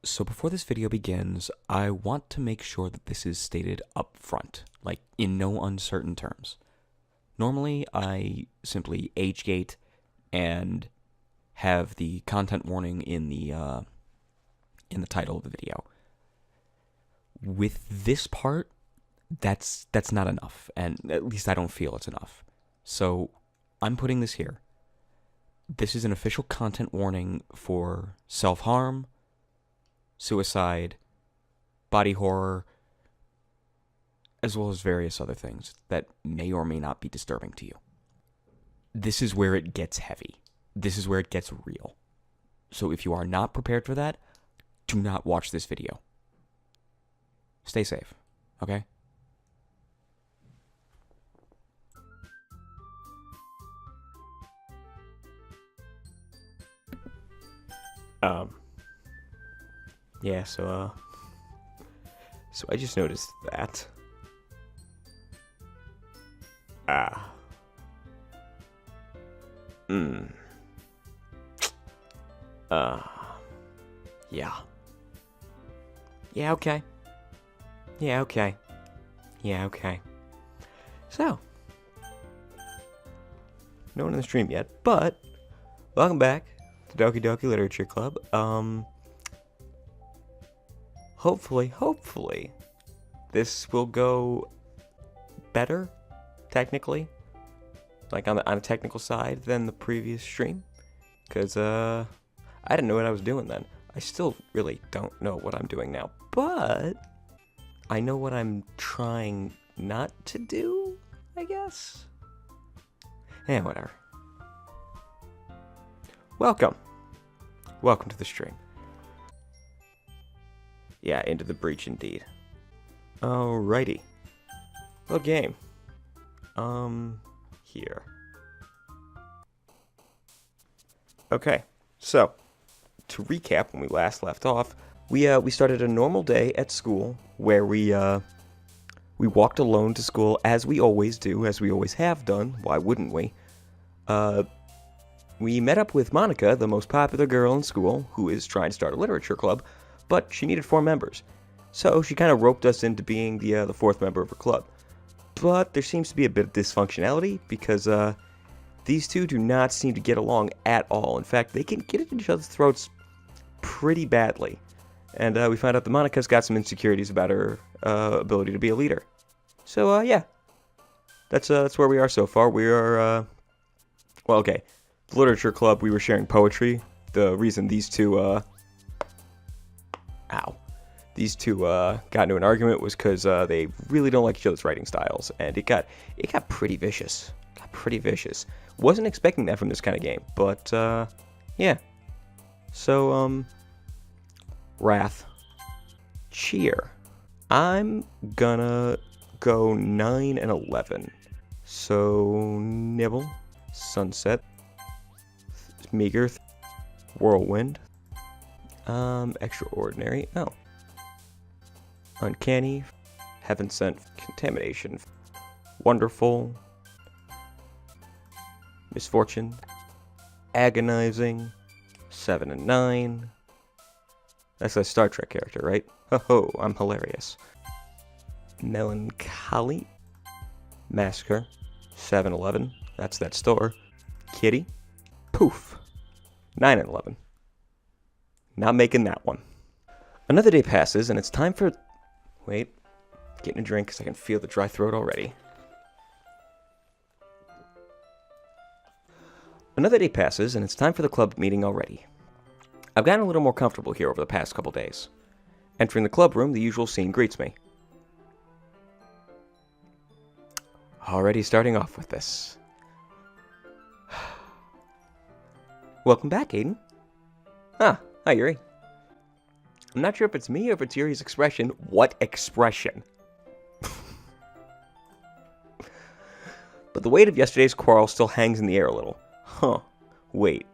So before this video begins, I want to make sure that this is stated up front, like in no uncertain terms. Normally, I simply age gate and have the content warning in the title of the video. With this part, that's not enough, and at least I don't feel it's enough. So I'm putting this here. This is an official content warning for self-harm, suicide, body horror, as well as various other things that may or may not be disturbing to you. This is where it gets heavy. This is where it gets real. So if you are not prepared for that, do not watch this video. Stay safe, okay? Yeah, so I just noticed that. Yeah. Yeah, okay. Yeah, okay. Yeah, okay. So, no one in the stream yet, but welcome back to Doki Doki Literature Club. Hopefully, this will go better, technically, like on a technical side than the previous stream, because I didn't know what I was doing then. I still really don't know what I'm doing now, but I know what I'm trying not to do, I guess. Whatever. Welcome to the stream. Yeah, into the breach indeed. Alrighty. Little game. Here. Okay, so, to recap when we last left off, we started a normal day at school where we walked alone to school as we always do, as we always have done. Why wouldn't we? We met up with Monica, the most popular girl in school, who is trying to start a literature club, but she needed 4 members. So she kind of roped us into being the 4th member of her club. But there seems to be a bit of dysfunctionality because these two do not seem to get along at all. In fact, they can get at each other's throats pretty badly. And we found out that Monica's got some insecurities about her ability to be a leader. So yeah, that's where we are so far. We are well, okay. The literature club, we were sharing poetry. The reason these two got into an argument was because they really don't like each other's writing styles, and it got pretty vicious. Wasn't expecting that from this kind of game, but yeah. So wrath, cheer. I'm gonna go 9 and 11. So nibble, sunset, meager, whirlwind, extraordinary. Oh. Uncanny, heaven sent, contamination, wonderful, misfortune, agonizing, 7 and 9. That's a Star Trek character, right? Ho, I'm hilarious. Melancholy, massacre, 7-Eleven. That's that store. Kitty, poof, 9 and 11. Not making that one. Another day passes, and it's time for... Wait, getting a drink because I can feel the dry throat already. Another day passes, and it's time for the club meeting already. I've gotten a little more comfortable here over the past couple days. Entering the club room, the usual scene greets me. Already starting off with this. Welcome back, Aiden. Ah, hi, Yuri. I'm not sure if it's me or if it's Yuri's expression. What expression? But the weight of yesterday's quarrel still hangs in the air a little. Huh. Wait.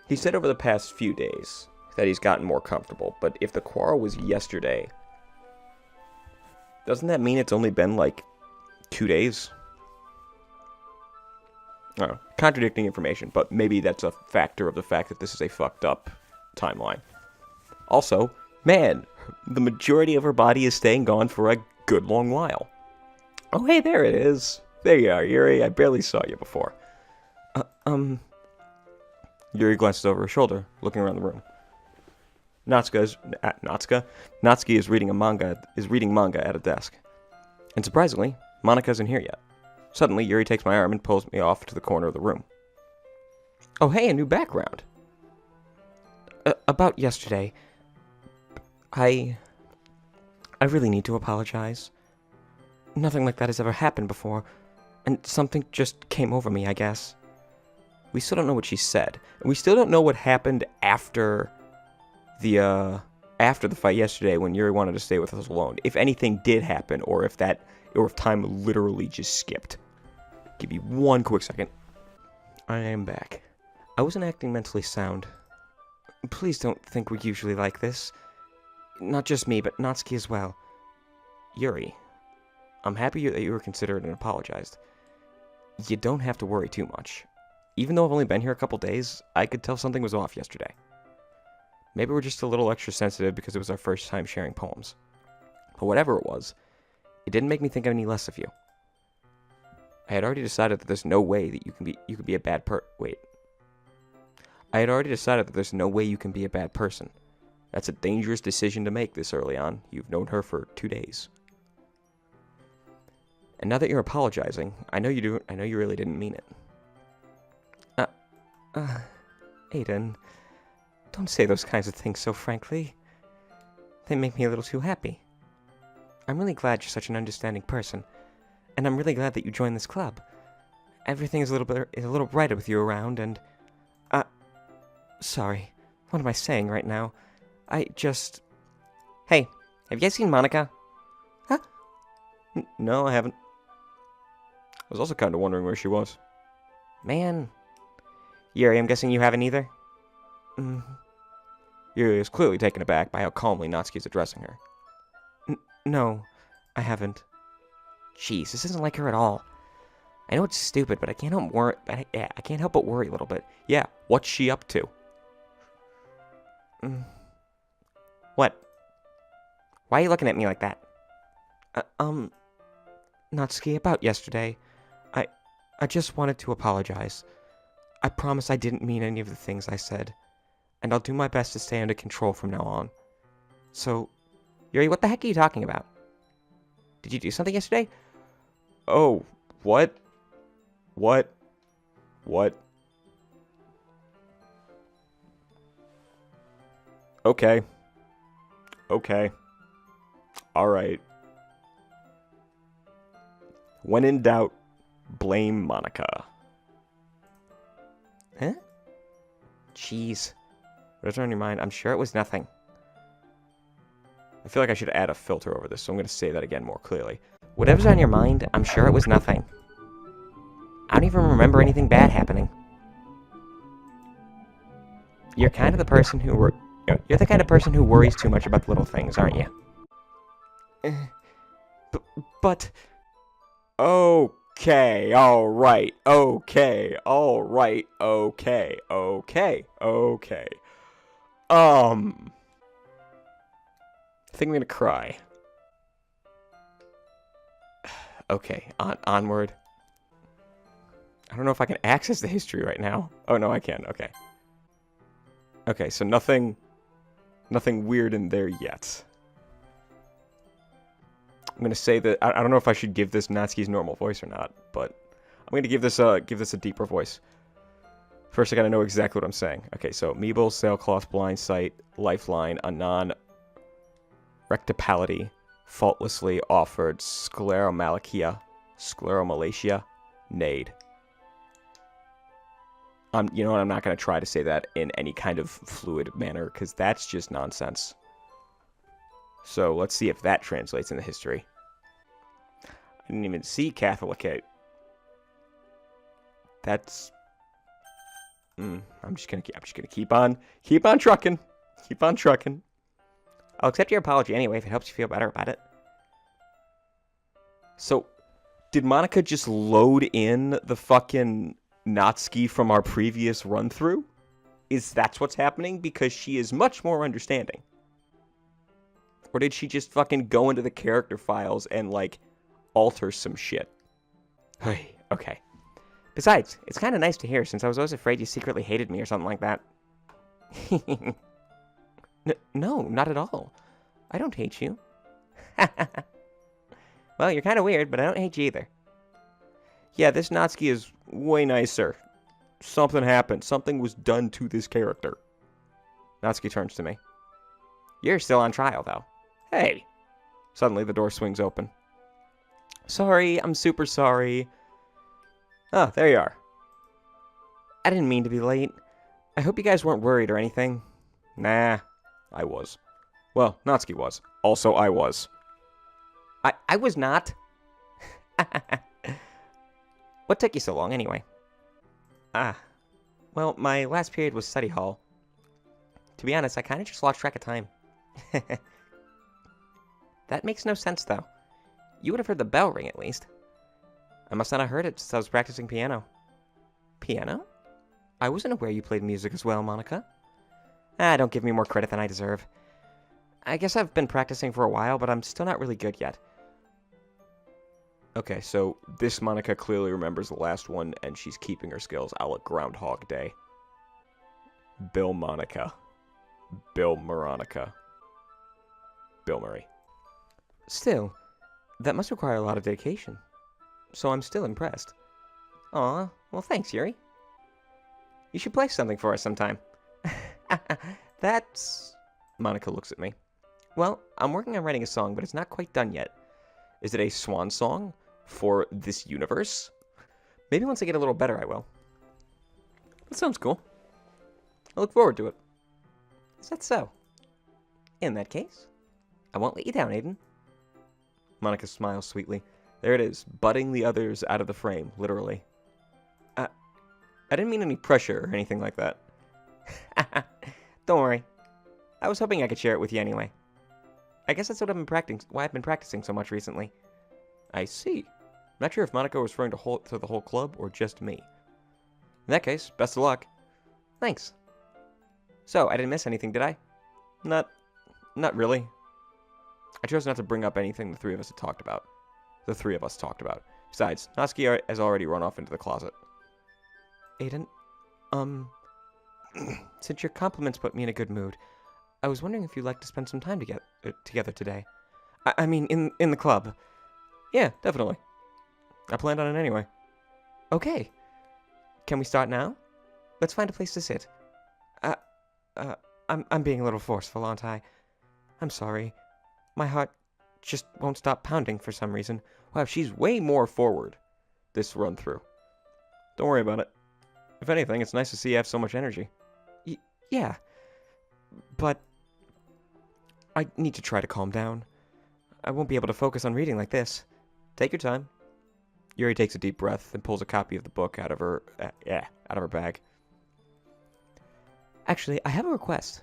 He said over the past few days that he's gotten more comfortable, but if the quarrel was yesterday, doesn't that mean it's only been like 2 days? contradicting information, but maybe that's a factor of the fact that this is a fucked up timeline. Also, man, the majority of her body is staying gone for a good long while. Oh, hey, there it is. There you are, Yuri. I barely saw you before. Yuri glances over her shoulder, looking around the room. Natsuki is reading manga at a desk. And surprisingly, Monika isn't here yet. Suddenly, Yuri takes my arm and pulls me off to the corner of the room. Oh, hey, a new background. About yesterday, I really need to apologize. Nothing like that has ever happened before, and something just came over me, I guess. We still don't know what she said, and we still don't know what happened after the fight yesterday when Yuri wanted to stay with us alone. If anything did happen, or if time literally just skipped. Give me one quick second. I am back. I wasn't acting mentally sound. Please don't think we're usually like this. Not just me, but Natsuki as well. Yuri, I'm happy that you were considerate and apologized. You don't have to worry too much. Even though I've only been here a couple days, I could tell something was off yesterday. Maybe we're just a little extra sensitive because it was our first time sharing poems. But whatever it was, it didn't make me think any less of you. I had already decided that there's no way that you could be a bad I had already decided that there's no way you can be a bad person. That's a dangerous decision to make this early on. You've known her for 2 days. And now that you're apologizing, I know you really didn't mean it. Aiden, don't say those kinds of things so frankly. They make me a little too happy. I'm really glad you're such an understanding person, and I'm really glad that you joined this club. Everything is a little brighter with you around, and sorry, what am I saying right now? Hey, have you guys seen Monika? Huh? No, I haven't. I was also kind of wondering where she was. Man. Yuri, I'm guessing you haven't either? Yuri is clearly taken aback by how calmly Natsuki is addressing her. No, I haven't. Jeez, this isn't like her at all. I know it's stupid, but I can't help but worry a little bit. Yeah, what's she up to? What? Why are you looking at me like that? Natsuki, about yesterday, I just wanted to apologize. I promise I didn't mean any of the things I said, and I'll do my best to stay under control from now on. So, Yuri, what the heck are you talking about? Did you do something yesterday? Oh, what? What? Okay. Alright. When in doubt, blame Monika. Huh? Jeez. Whatever's on your mind, I'm sure it was nothing. I feel like I should add a filter over this, so I'm going to say that again more clearly. Whatever's on your mind, I'm sure it was nothing. I don't even remember anything bad happening. You're the kind of person who worries too much about little things, aren't you? But... Okay, alright, okay. I think I'm gonna cry. Okay, onward. I don't know if I can access the history right now. Oh, no, I can, okay. Okay, so nothing weird in there yet. I'm gonna say that I don't know if I should give this Natsuki's normal voice or not, but I'm gonna give this a deeper voice. First, I gotta know exactly what I'm saying. Okay, so Meeble, Sailcloth, Blind Sight, Lifeline, Anon, Rectipality, Faultlessly Offered, Scleromalacia, Nade. You know what? I'm not gonna try to say that in any kind of fluid manner because that's just nonsense. So let's see if that translates into history. I didn't even see Catholicate. That's. I'm just gonna keep on trucking. Keep on trucking. I'll accept your apology anyway if it helps you feel better about it. So, did Monika just load in the fucking Natsuki from our previous run-through? Is that's what's happening? Because she is much more understanding. Or did she just fucking go into the character files and, like, alter some shit? Hey, okay. Besides, it's kind of nice to hear, since I was always afraid you secretly hated me or something like that. No, not at all. I don't hate you. Well, you're kind of weird, but I don't hate you either. Yeah, this Natsuki is way nicer. Something happened. Something was done to this character. Natsuki turns to me. You're still on trial, though. Hey. Suddenly, the door swings open. Sorry, I'm super sorry. Oh, there you are. I didn't mean to be late. I hope you guys weren't worried or anything. Nah, I was. Well, Natsuki was. Also, I was. I was not. What took you so long, anyway? Well, my last period was study hall. To be honest, I kind of just lost track of time. That makes no sense, though. You would have heard the bell ring, at least. I must not have heard it since I was practicing piano. Piano? I wasn't aware you played music as well, Monica. Don't give me more credit than I deserve. I guess I've been practicing for a while, but I'm still not really good yet. Okay, so this Monica clearly remembers the last one, and she's keeping her skills a la Groundhog Day. Bill Monica. Bill Moronica. Bill Murray. Still, that must require a lot of dedication. So I'm still impressed. Aw, well thanks, Yuri. You should play something for us sometime. That's... Monica looks at me. Well, I'm working on writing a song, but it's not quite done yet. Is it a swan song for this universe? Maybe once I get a little better, I will. That sounds cool. I look forward to it. Is that so? In that case, I won't let you down, Aiden. Monica smiles sweetly. There it is, butting the others out of the frame, literally. I didn't mean any pressure or anything like that. Don't worry. I was hoping I could share it with you anyway. I guess that's what why I've been practicing so much recently. I see. I'm not sure if Monica was referring to the whole club or just me. In that case, best of luck. Thanks. So, I didn't miss anything, did I? Not really. I chose not to bring up anything the three of us talked about. Besides, Natsuki has already run off into the closet. Aiden, since your compliments put me in a good mood, I was wondering if you'd like to spend some time together today. I mean, in the club. Yeah, definitely. I planned on it anyway. Okay. Can we start now? Let's find a place to sit. I'm being a little forceful, aren't I? I'm sorry. My heart just won't stop pounding for some reason. Wow, she's way more forward this run through. Don't worry about it. If anything, it's nice to see you have so much energy. Yeah. But I need to try to calm down. I won't be able to focus on reading like this. Take your time. Yuri takes a deep breath and pulls a copy of the book out of her bag. Actually, I have a request.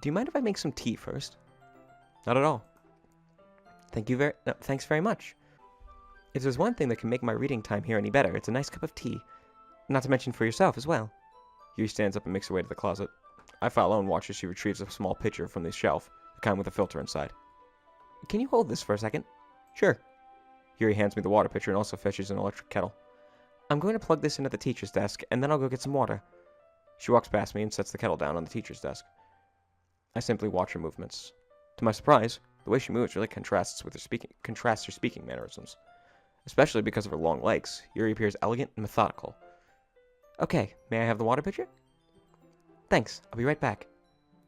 Do you mind if I make some tea first? Not at all. Thanks very much. If there's one thing that can make my reading time here any better, it's a nice cup of tea. Not to mention for yourself as well. Yuri stands up and makes her way to the closet. I follow and watch as she retrieves a small pitcher from the shelf, the kind with a filter inside. Can you hold this for a second? Sure. Yuri hands me the water pitcher and also fetches an electric kettle. I'm going to plug this into the teacher's desk, and then I'll go get some water. She walks past me and sets the kettle down on the teacher's desk. I simply watch her movements. To my surprise, the way she moves really contrasts her speaking mannerisms. Especially because of her long legs, Yuri appears elegant and methodical. Okay, may I have the water pitcher? Thanks, I'll be right back.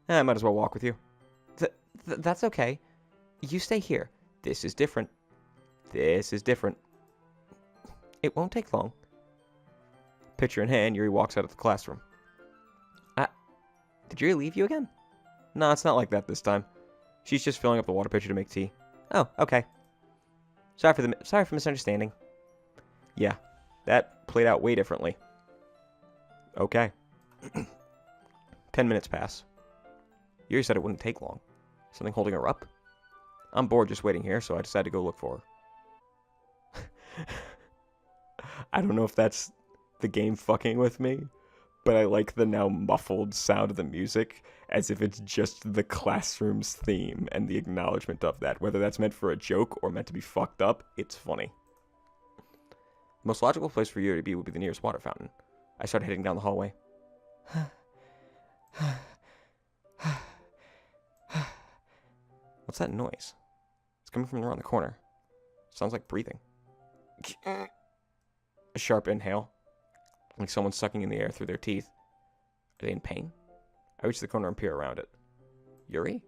I might as well walk with you. That's okay. You stay here. This is different. It won't take long. Pitcher in hand, Yuri walks out of the classroom. Did Yuri leave you again? No, it's not like that this time. She's just filling up the water pitcher to make tea. Oh, okay. Sorry for misunderstanding. Yeah, that played out way differently. Okay. 10 minutes pass. Yuri said it wouldn't take long. Something holding her up? I'm bored just waiting here, so I decided to go look for her. I don't know if that's the game fucking with me, but I like the now muffled sound of the music as if it's just the classroom's theme and the acknowledgement of that. Whether that's meant for a joke or meant to be fucked up, it's funny. The most logical place for you to be would be the nearest water fountain. I started heading down the hallway. What's that noise? It's coming from around the corner. Sounds like breathing. A sharp inhale, like someone sucking in the air through their teeth. Are they in pain? I reach the corner and peer around it. Yuri?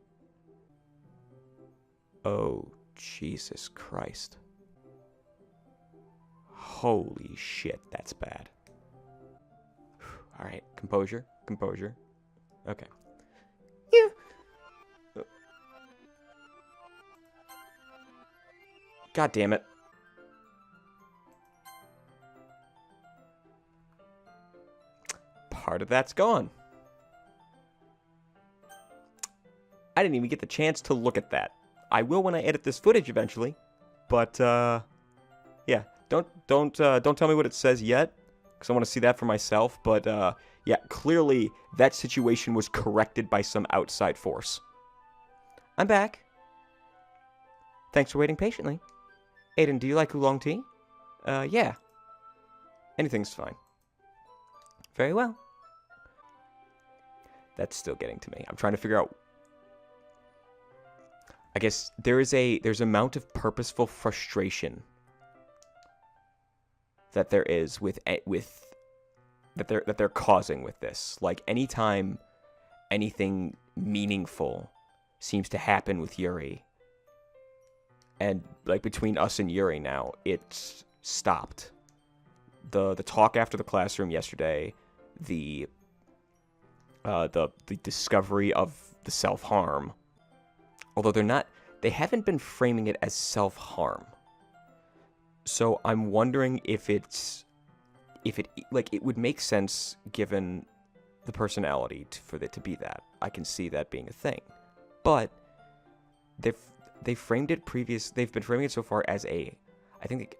Oh, Jesus Christ. Holy shit, that's bad. Alright, composure, composure. Okay. Yeah. God damn it. Part of that's gone. I didn't even get the chance to look at that. I will when I edit this footage eventually. But yeah, don't tell me what it says yet, because I want to see that for myself. But yeah, clearly that situation was corrected by some outside force. I'm back. Thanks for waiting patiently. Aiden, do you like oolong tea? Yeah. Anything's fine. Very well. That's still getting to me. I'm trying to figure out. I guess there's amount of purposeful frustration that there is with that they're causing with this. Like anytime anything meaningful seems to happen with Yuri, and like between us and Yuri now, it's stopped. The talk after the classroom yesterday, the discovery of the self-harm, although they haven't been framing it as self-harm. So I'm wondering if it would make sense given the personality for it to be that. I can see that being a thing, but they've been framing it so far as I think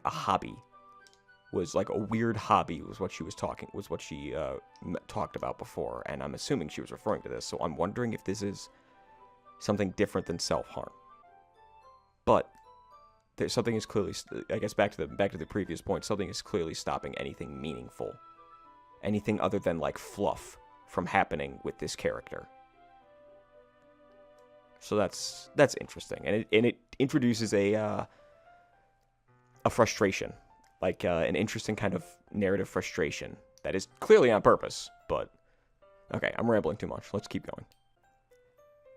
a hobby. Was like a weird hobby was what she talked about before, and I'm assuming she was referring to this. So I'm wondering if this is something different than self-harm. But there's something is clearly, I guess back to the previous point, something is clearly stopping anything meaningful, anything other than like fluff from happening with this character. So that's interesting, and it introduces a frustration. Like an interesting kind of narrative frustration that is clearly on purpose, but okay, I'm rambling too much. Let's keep going.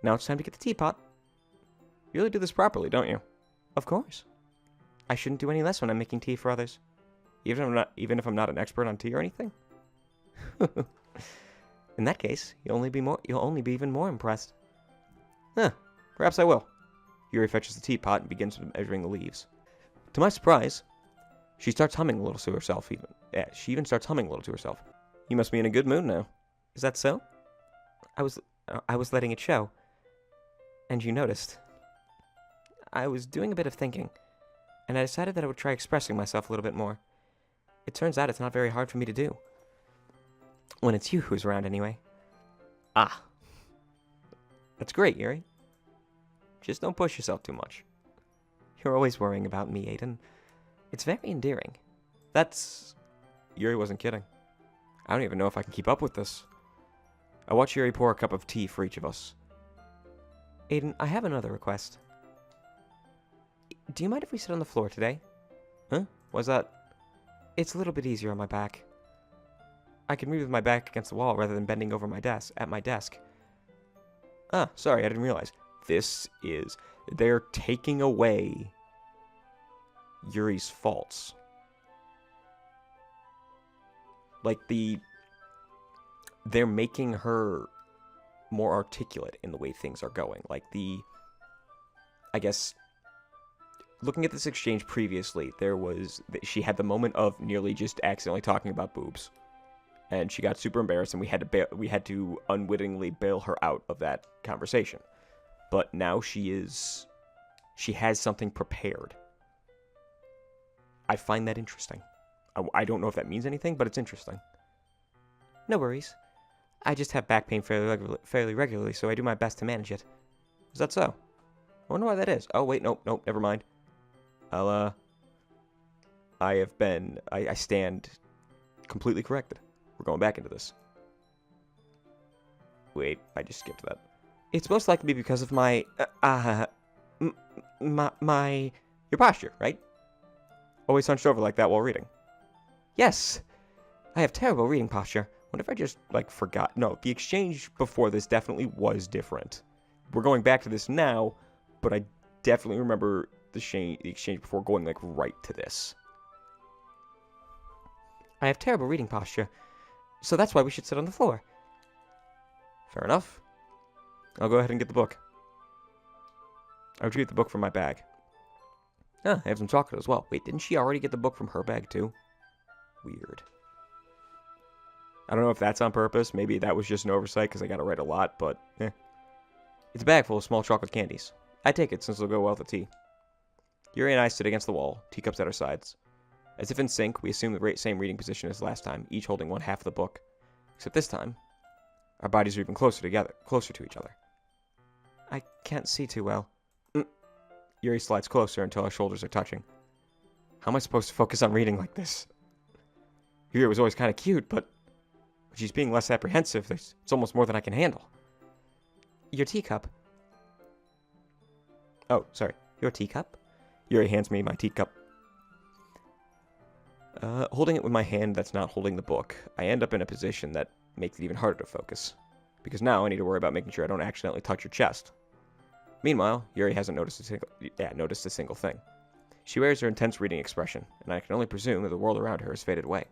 Now it's time to get the teapot. You really do this properly, don't you? Of course. I shouldn't do any less when I'm making tea for others, even if I'm not an expert on tea or anything. In that case, you'll only be even more impressed. Huh? Perhaps I will. Yuri fetches the teapot and begins measuring the leaves. To my surprise, she starts humming a little to herself. She even starts humming a little to herself. You must be in a good mood now. Is that so? I was letting it show. And you noticed. I was doing a bit of thinking, and I decided that I would try expressing myself a little bit more. It turns out it's not very hard for me to do. When it's you who's around, anyway. Ah. That's great, Yuri. Just don't push yourself too much. You're always worrying about me, Aiden. It's very endearing. Yuri wasn't kidding. I don't even know if I can keep up with this. I watch Yuri pour a cup of tea for each of us. Aiden, I have another request. Do you mind if we sit on the floor today? Huh? Why's that? It's a little bit easier on my back. I can read with my back against the wall rather than bending over at my desk. Ah, sorry, I didn't realize. They're taking away Yuri's faults. Like they're making her more articulate in the way things are going. Like I guess, looking at this exchange previously, she had the moment of nearly just accidentally talking about boobs, and she got super embarrassed, and we had to unwittingly bail her out of that conversation. But now she has something prepared. I find that interesting. I don't know if that means anything, but it's interesting. No worries. I just have back pain fairly regularly, so I do my best to manage it. Is that so? I wonder why that is. Oh, wait, nope, never mind. I stand completely corrected. We're going back into this. Wait, I just skipped that. It's most likely because of your posture, right? Always hunched over like that while reading. Yes, I have terrible reading posture. What if I just, forgot? No, the exchange before this definitely was different. We're going back to this now, but I definitely remember the exchange before going, right to this. I have terrible reading posture, so that's why we should sit on the floor. Fair enough. I'll go ahead and get the book. I retrieve the book from my bag. Ah, I have some chocolate as well. Wait, didn't she already get the book from her bag too? Weird. I don't know if that's on purpose. Maybe that was just an oversight because I got to write a lot, but It's a bag full of small chocolate candies. I take it since it'll go well with the tea. Yuri and I sit against the wall, teacups at our sides. As if in sync, we assume the same reading position as last time, each holding one half of the book. Except this time, our bodies are even closer to each other. I can't see too well. Yuri slides closer until our shoulders are touching. How am I supposed to focus on reading like this? Yuri was always kind of cute, but when she's being less apprehensive, it's almost more than I can handle. Your teacup. Oh, sorry. Your teacup? Yuri hands me my teacup. Holding it with my hand that's not holding the book, I end up in a position that makes it even harder to focus. Because now I need to worry about making sure I don't accidentally touch her chest. Meanwhile, Yuri hasn't noticed a single thing. She wears her intense reading expression, and I can only presume that the world around her has faded away.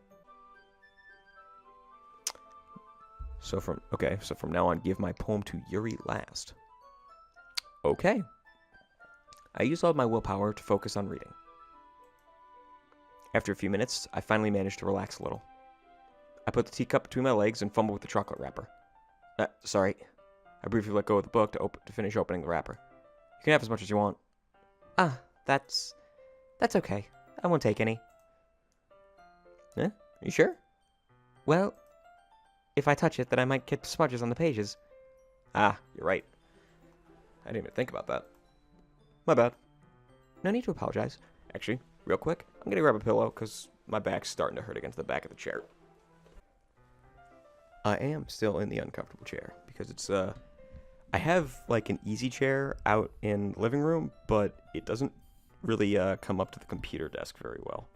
So from now on, give my poem to Yuri last. Okay. I use all my willpower to focus on reading. After a few minutes, I finally manage to relax a little. I put the teacup between my legs and fumble with the chocolate wrapper. Sorry. I briefly let go of the book to finish opening the wrapper. You can have as much as you want. That's okay. I won't take any. Are you sure? Well, if I touch it, then I might get smudges on the pages. You're right. I didn't even think about that. My bad. No need to apologize. Actually, real quick, I'm gonna grab a pillow because my back's starting to hurt against the back of the chair. I am still in the uncomfortable chair because it's, I have, an easy chair out in the living room, but it doesn't really, come up to the computer desk very well.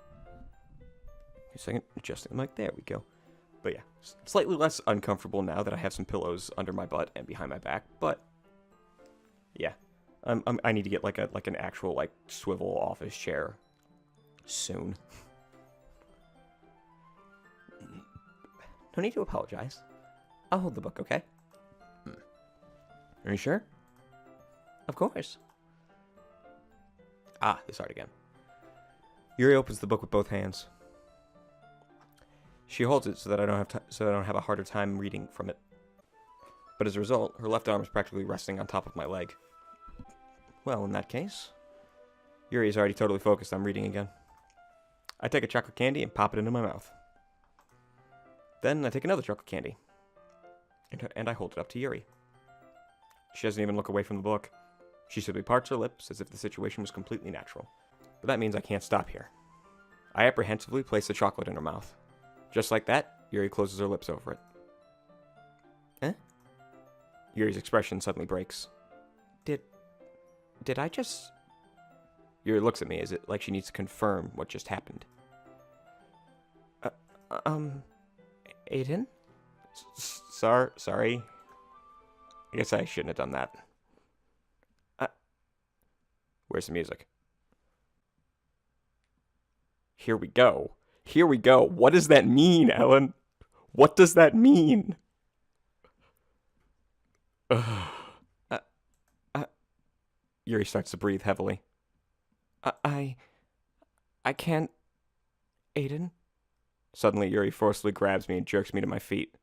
A second, adjusting the mic, there we go. But yeah, slightly less uncomfortable now that I have some pillows under my butt and behind my back, but yeah. I need to get an actual swivel office chair soon. No need to apologize. I'll hold the book, okay? Are you sure? Of course. They start again. Yuri opens the book with both hands. She holds it so that I don't have a harder time reading from it. But as a result, her left arm is practically resting on top of my leg. Well, in that case, Yuri is already totally focused on reading again. I take a chocolate candy and pop it into my mouth. Then I take another chocolate candy, and I hold it up to Yuri. She doesn't even look away from the book. She simply parts her lips as if the situation was completely natural. But that means I can't stop here. I apprehensively place the chocolate in her mouth. Just like that, Yuri closes her lips over it. Yuri's expression suddenly breaks. Did I just... Yuri looks at me as if she needs to confirm what just happened. Aiden? Sorry. I guess I shouldn't have done that. Where's the music? Here we go. What does that mean, Ellen? What does that mean? Yuri starts to breathe heavily. I can't... Aiden? Suddenly, Yuri forcefully grabs me and jerks me to my feet.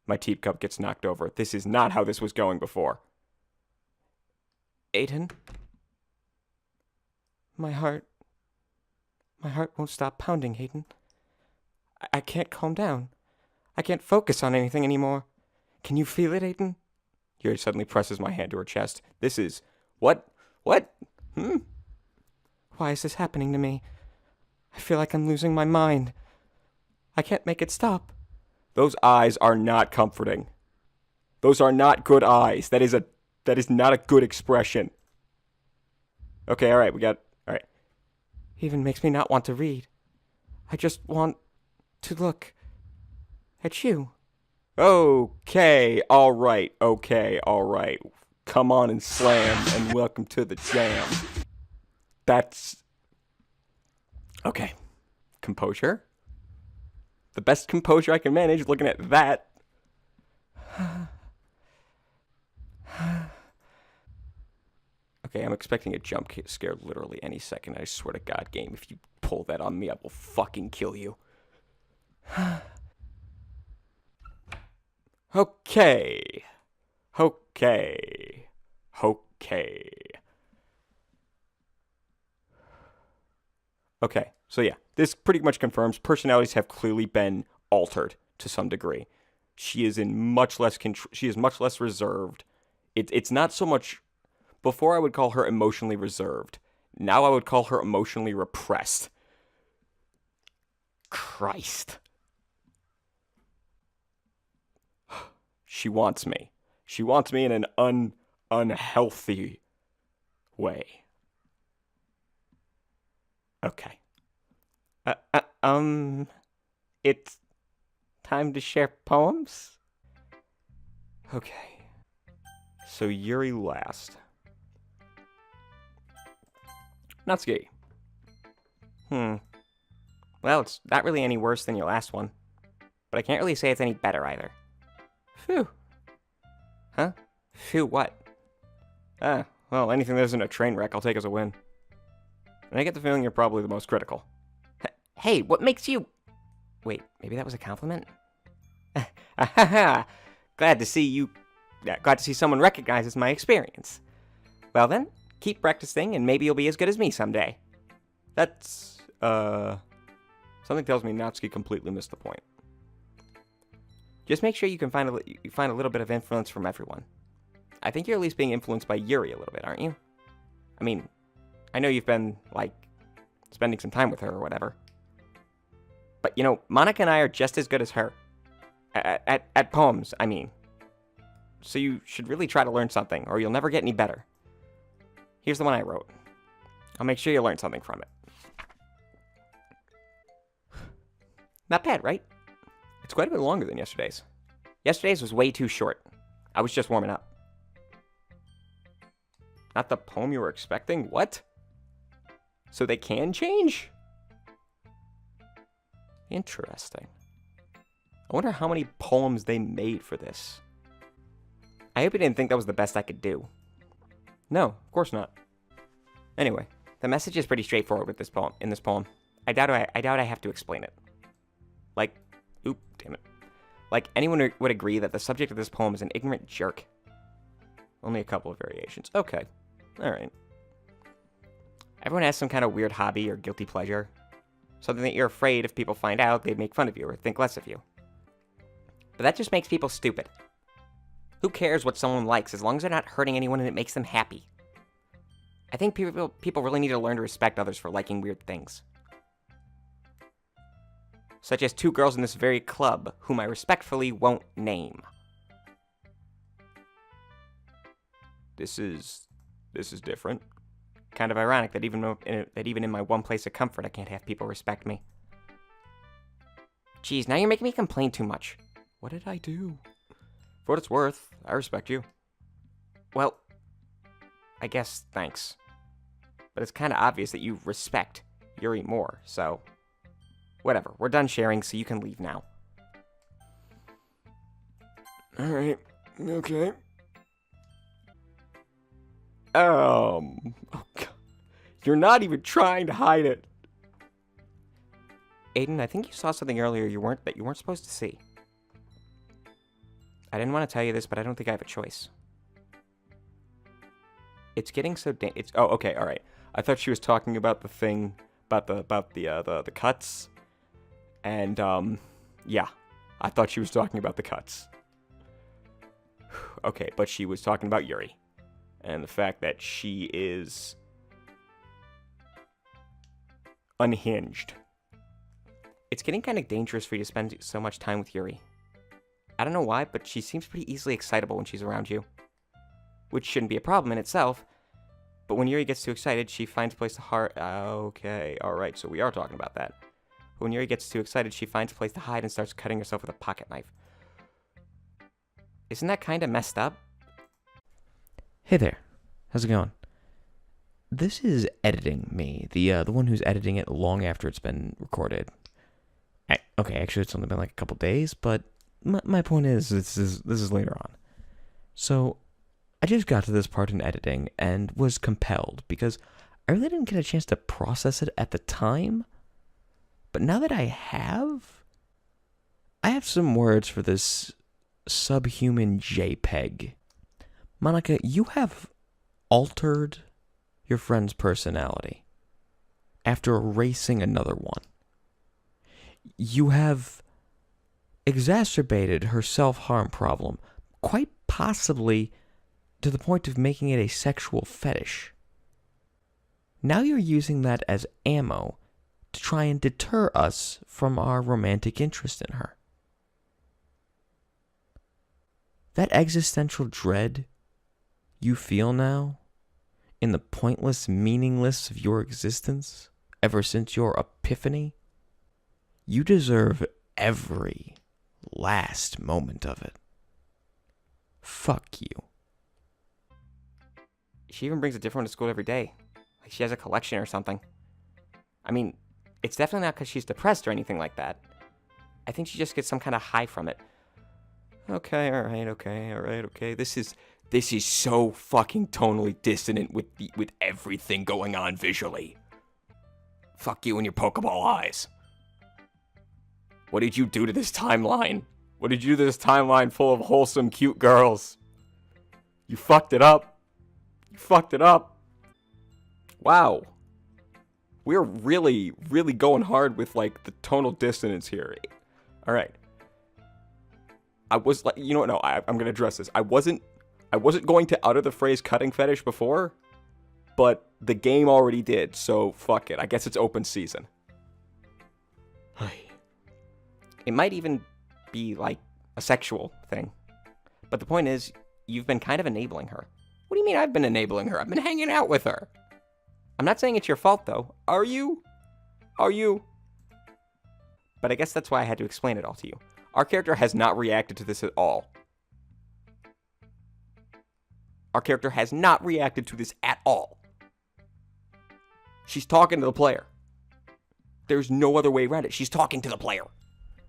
My teacup gets knocked over. This is not how this was going before. Aiden? My heart won't stop pounding, Aiden. I can't calm down. I can't focus on anything anymore. Can you feel it, Aiden? Yuri suddenly presses my hand to her chest. This is... What? What? Why is this happening to me? I feel like I'm losing my mind. I can't make it stop. Those eyes are not comforting. Those are not good eyes. That is not a good expression. Okay, alright, alright. Even makes me not want to read. I just want to look at you. Okay, alright. Come on and slam, and welcome to the jam. That's... Okay. Composure? The best composure I can manage looking at that. Okay, I'm expecting a jump scare literally any second. I swear to God, game, if you pull that on me, I will fucking kill you. Okay. Okay, so yeah, this pretty much confirms personalities have clearly been altered to some degree. She is much less reserved. It's not so much... Before I would call her emotionally reserved. Now I would call her emotionally repressed. Christ. She wants me. She wants me in an unhealthy way. Okay. It's time to share poems? Okay. So Yuri last. Natsuki. Well, it's not really any worse than your last one. But I can't really say it's any better either. Phew. Huh? Phew what? Well, anything that isn't a train wreck I'll take as a win. And I get the feeling you're probably the most critical. Hey, what makes you... Wait, maybe that was a compliment? Glad to see someone recognizes my experience. Well then, keep practicing and maybe you'll be as good as me someday. That's, something tells me Natsuki completely missed the point. Just make sure you find a little bit of influence from everyone. I think you're at least being influenced by Yuri a little bit, aren't you? I mean, I know you've been, like, spending some time with her or whatever. But, you know, Monica and I are just as good as her. At poems, I mean. So you should really try to learn something, or you'll never get any better. Here's the one I wrote. I'll make sure you learn something from it. Not bad, right? It's quite a bit longer than yesterday's. Yesterday's was way too short. I was just warming up. Not the poem you were expecting? What? So they can change? Interesting. I wonder how many poems they made for this. I hope you didn't think that was the best I could do. No, of course not. Anyway, the message is pretty straightforward with this poem. In this poem, I doubt I have to explain it. Like, damn it. Like, anyone would agree that the subject of this poem is an ignorant jerk. Only a couple of variations. Okay. Alright. Everyone has some kind of weird hobby or guilty pleasure. Something that you're afraid if people find out, they'd make fun of you or think less of you. But that just makes people stupid. Who cares what someone likes as long as they're not hurting anyone and it makes them happy? I think people really need to learn to respect others for liking weird things. Such as two girls in this very club, whom I respectfully won't name. This is different. Kind of ironic that even in my one place of comfort, I can't have people respect me. Geez, now you're making me complain too much. What did I do? For what it's worth, I respect you. Well, I guess thanks. But it's kind of obvious that you respect Yuri more, so... Whatever, we're done sharing, so you can leave now. Alright, okay. Oh God. You're not even trying to hide it. Aiden, I think you saw something earlier you weren't supposed to see. I didn't want to tell you this, but I don't think I have a choice. It's getting so oh, okay, all right. I thought she was talking about the thing about the cuts. And, yeah, I thought she was talking about the cuts. Okay, but she was talking about Yuri. And the fact that she is unhinged. It's getting kind of dangerous for you to spend so much time with Yuri. I don't know why, but she seems pretty easily excitable when she's around you. Which shouldn't be a problem in itself. But when Yuri gets too excited, she finds a place to hide. Okay, alright, so we are talking about that. But when Yuri gets too excited, she finds a place to hide and starts cutting herself with a pocket knife. Isn't that kind of messed up? Hey there, how's it going? This is editing me, the one who's editing it long after it's been recorded. Okay, actually it's only been like a couple days, but my point is this is later on. So I just got to this part in editing and was compelled because I really didn't get a chance to process it at the time. But now that I have some words for this subhuman JPEG. Monica, you have altered your friend's personality after erasing another one. You have exacerbated her self-harm problem, quite possibly to the point of making it a sexual fetish. Now you're using that as ammo to try and deter us from our romantic interest in her. That existential dread you feel now in the pointless meaningless of your existence ever since your epiphany, you deserve every last moment of it. Fuck you. She even brings a different one to school every day. Like she has a collection or something. I mean, it's definitely not because she's depressed or anything like that. I think she just gets some kind of high from it. Okay, alright. This is so fucking tonally dissonant with everything going on visually. Fuck you and your Pokeball eyes. What did you do to this timeline? What did you do to this timeline full of wholesome, cute girls? You fucked it up. Wow. We're really, really going hard with, like, the tonal dissonance here. Alright. I was like, you know what? No, I'm going to address this. I wasn't going to utter the phrase cutting fetish before, but the game already did, so fuck it. I guess it's open season. It might even be, like, a sexual thing. But the point is, you've been kind of enabling her. What do you mean I've been enabling her? I've been hanging out with her. I'm not saying it's your fault, though. Are you? But I guess that's why I had to explain it all to you. Our character has not reacted to this at all. She's talking to the player. There's no other way around it. She's talking to the player.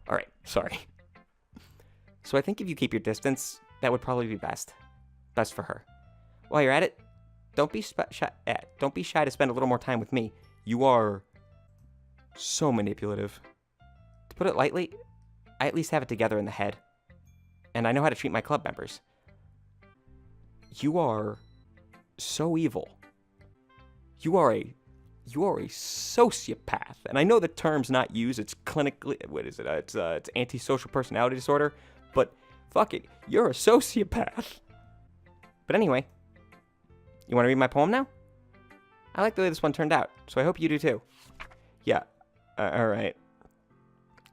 Alright, sorry. So I think if you keep your distance, that would probably be best. Best for her. While you're at it, don't be shy to spend a little more time with me. You are so manipulative. To put it lightly, I at least have it together in the head. And I know how to treat my club members. You are so evil. You are a sociopath. And I know the term's not used. It's clinically, what is it? It's antisocial personality disorder. But fuck it, you're a sociopath. But anyway, you want to read my poem now? I like the way this one turned out, so I hope you do too. Yeah. Alright.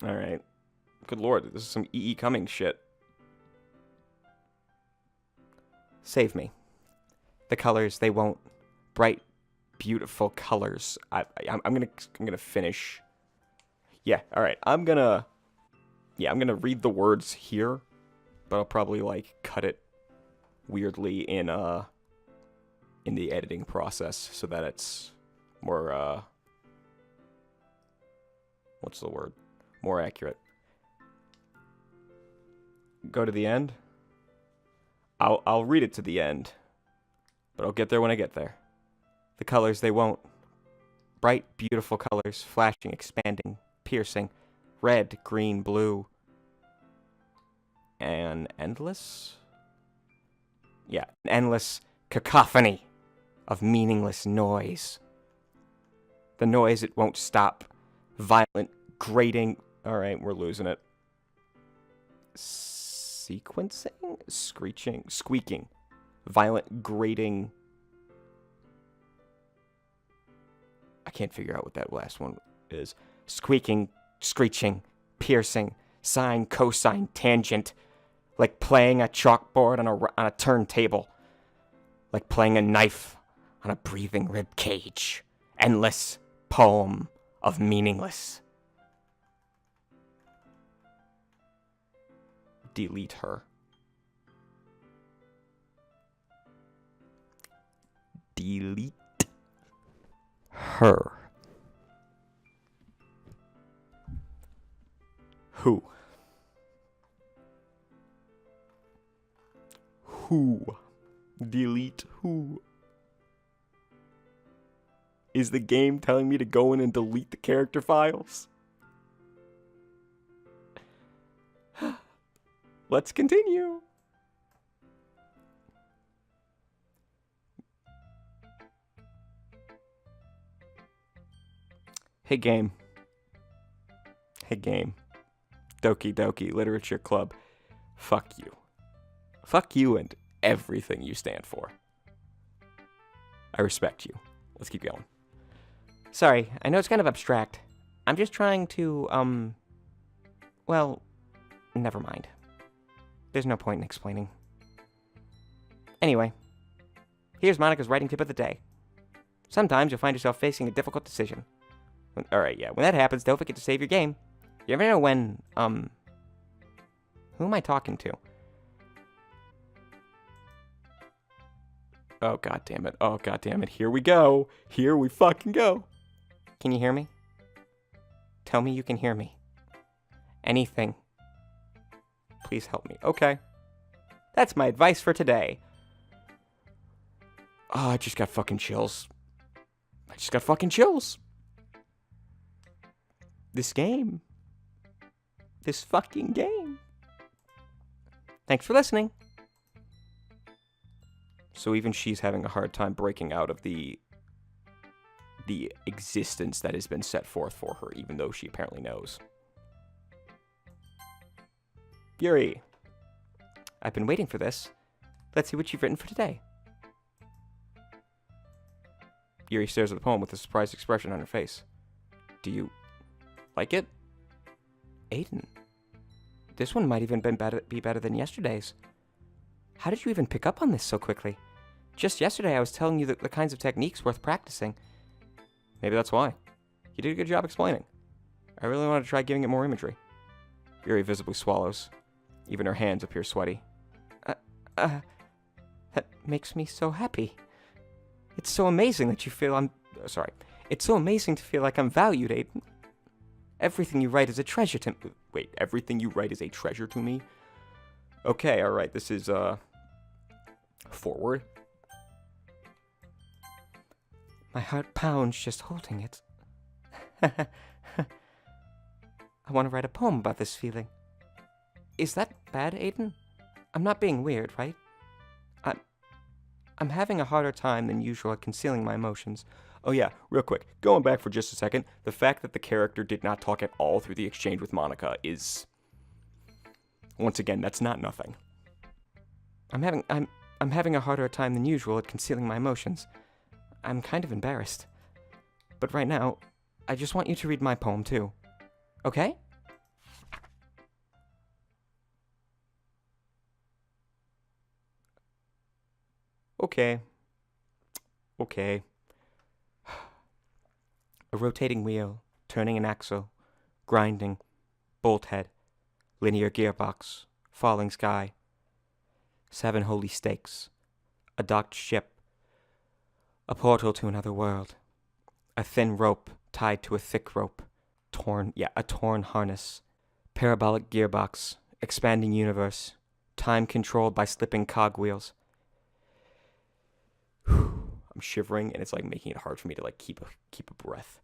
Good lord, this is some E.E. Cummings shit. Save me. The colors, they won't. Bright, beautiful colors. I'm gonna finish. Yeah, alright. I'm gonna read the words here, but I'll probably, like, cut it weirdly in the editing process so that it's more, what's the word? More accurate. Go to the end. I'll read it to the end, but I'll get there when I get there. The colors, they won't. Bright, beautiful colors, flashing, expanding, piercing, red, green, blue, and endless? Yeah, an endless cacophony of meaningless noise. The noise, it won't stop. Violent, grating, Alright, we're losing it. Sequencing? Screeching? Squeaking. Violent grating. I can't figure out what that last one is. Squeaking, screeching, piercing, sine, cosine, tangent. Like playing a chalkboard on a turntable. Like playing a knife on a breathing rib cage. Endless poem of meaningless. Delete her. Delete her. Who? Who? Delete who? Is the game telling me to go in and delete the character files? Let's continue. Hey game. Hey game. Doki Doki Literature Club. Fuck you. Fuck you and everything you stand for. I respect you. Let's keep going. Sorry, I know it's kind of abstract. I'm just trying to, well, never mind. There's no point in explaining. Anyway, here's Monica's writing tip of the day. Sometimes you'll find yourself facing a difficult decision. Alright, yeah, when that happens, don't forget to save your game. You ever know when, who am I talking to? Oh, god damn it. Oh, god damn it. Here we go. Here we fucking go. Can you hear me? Tell me you can hear me. Anything. Please help me. Okay. That's my advice for today. Oh, I just got fucking chills. I just got fucking chills. This game. This fucking game. Thanks for listening. So even she's having a hard time breaking out of the existence that has been set forth for her, even though she apparently knows. Yuri, I've been waiting for this. Let's see what you've written for today. Yuri stares at the poem with a surprised expression on her face. Do you like it? Aiden, this one might even be better than yesterday's. How did you even pick up on this so quickly? Just yesterday I was telling you the kinds of techniques worth practicing. Maybe that's why. You did a good job explaining. I really want to try giving it more imagery. Yuri visibly swallows. Even her hands appear sweaty. That makes me so happy. It's so amazing that you feel It's so amazing to feel like I'm valued, Aiden. Everything you write is a treasure to... Wait, everything you write is a treasure to me? Okay, alright, this is, forward. My heart pounds just holding it. I want to write a poem about this feeling. Is that bad, Aiden? I'm not being weird, right? I'm having a harder time than usual at concealing my emotions. Oh yeah, real quick, going back for just a second, the fact that the character did not talk at all through the exchange with Monica is... Once again, that's not nothing. I'm having a harder time than usual at concealing my emotions. I'm kind of embarrassed. But right now, I just want you to read my poem too. Okay? Okay. Okay. A rotating wheel, turning an axle, grinding, bolt head, linear gearbox, falling sky, 7 holy stakes, a docked ship, a portal to another world, a thin rope tied to a thick rope, a torn harness, parabolic gearbox, expanding universe, time controlled by slipping cogwheels. I'm shivering, and it's like making it hard for me to like keep a breath.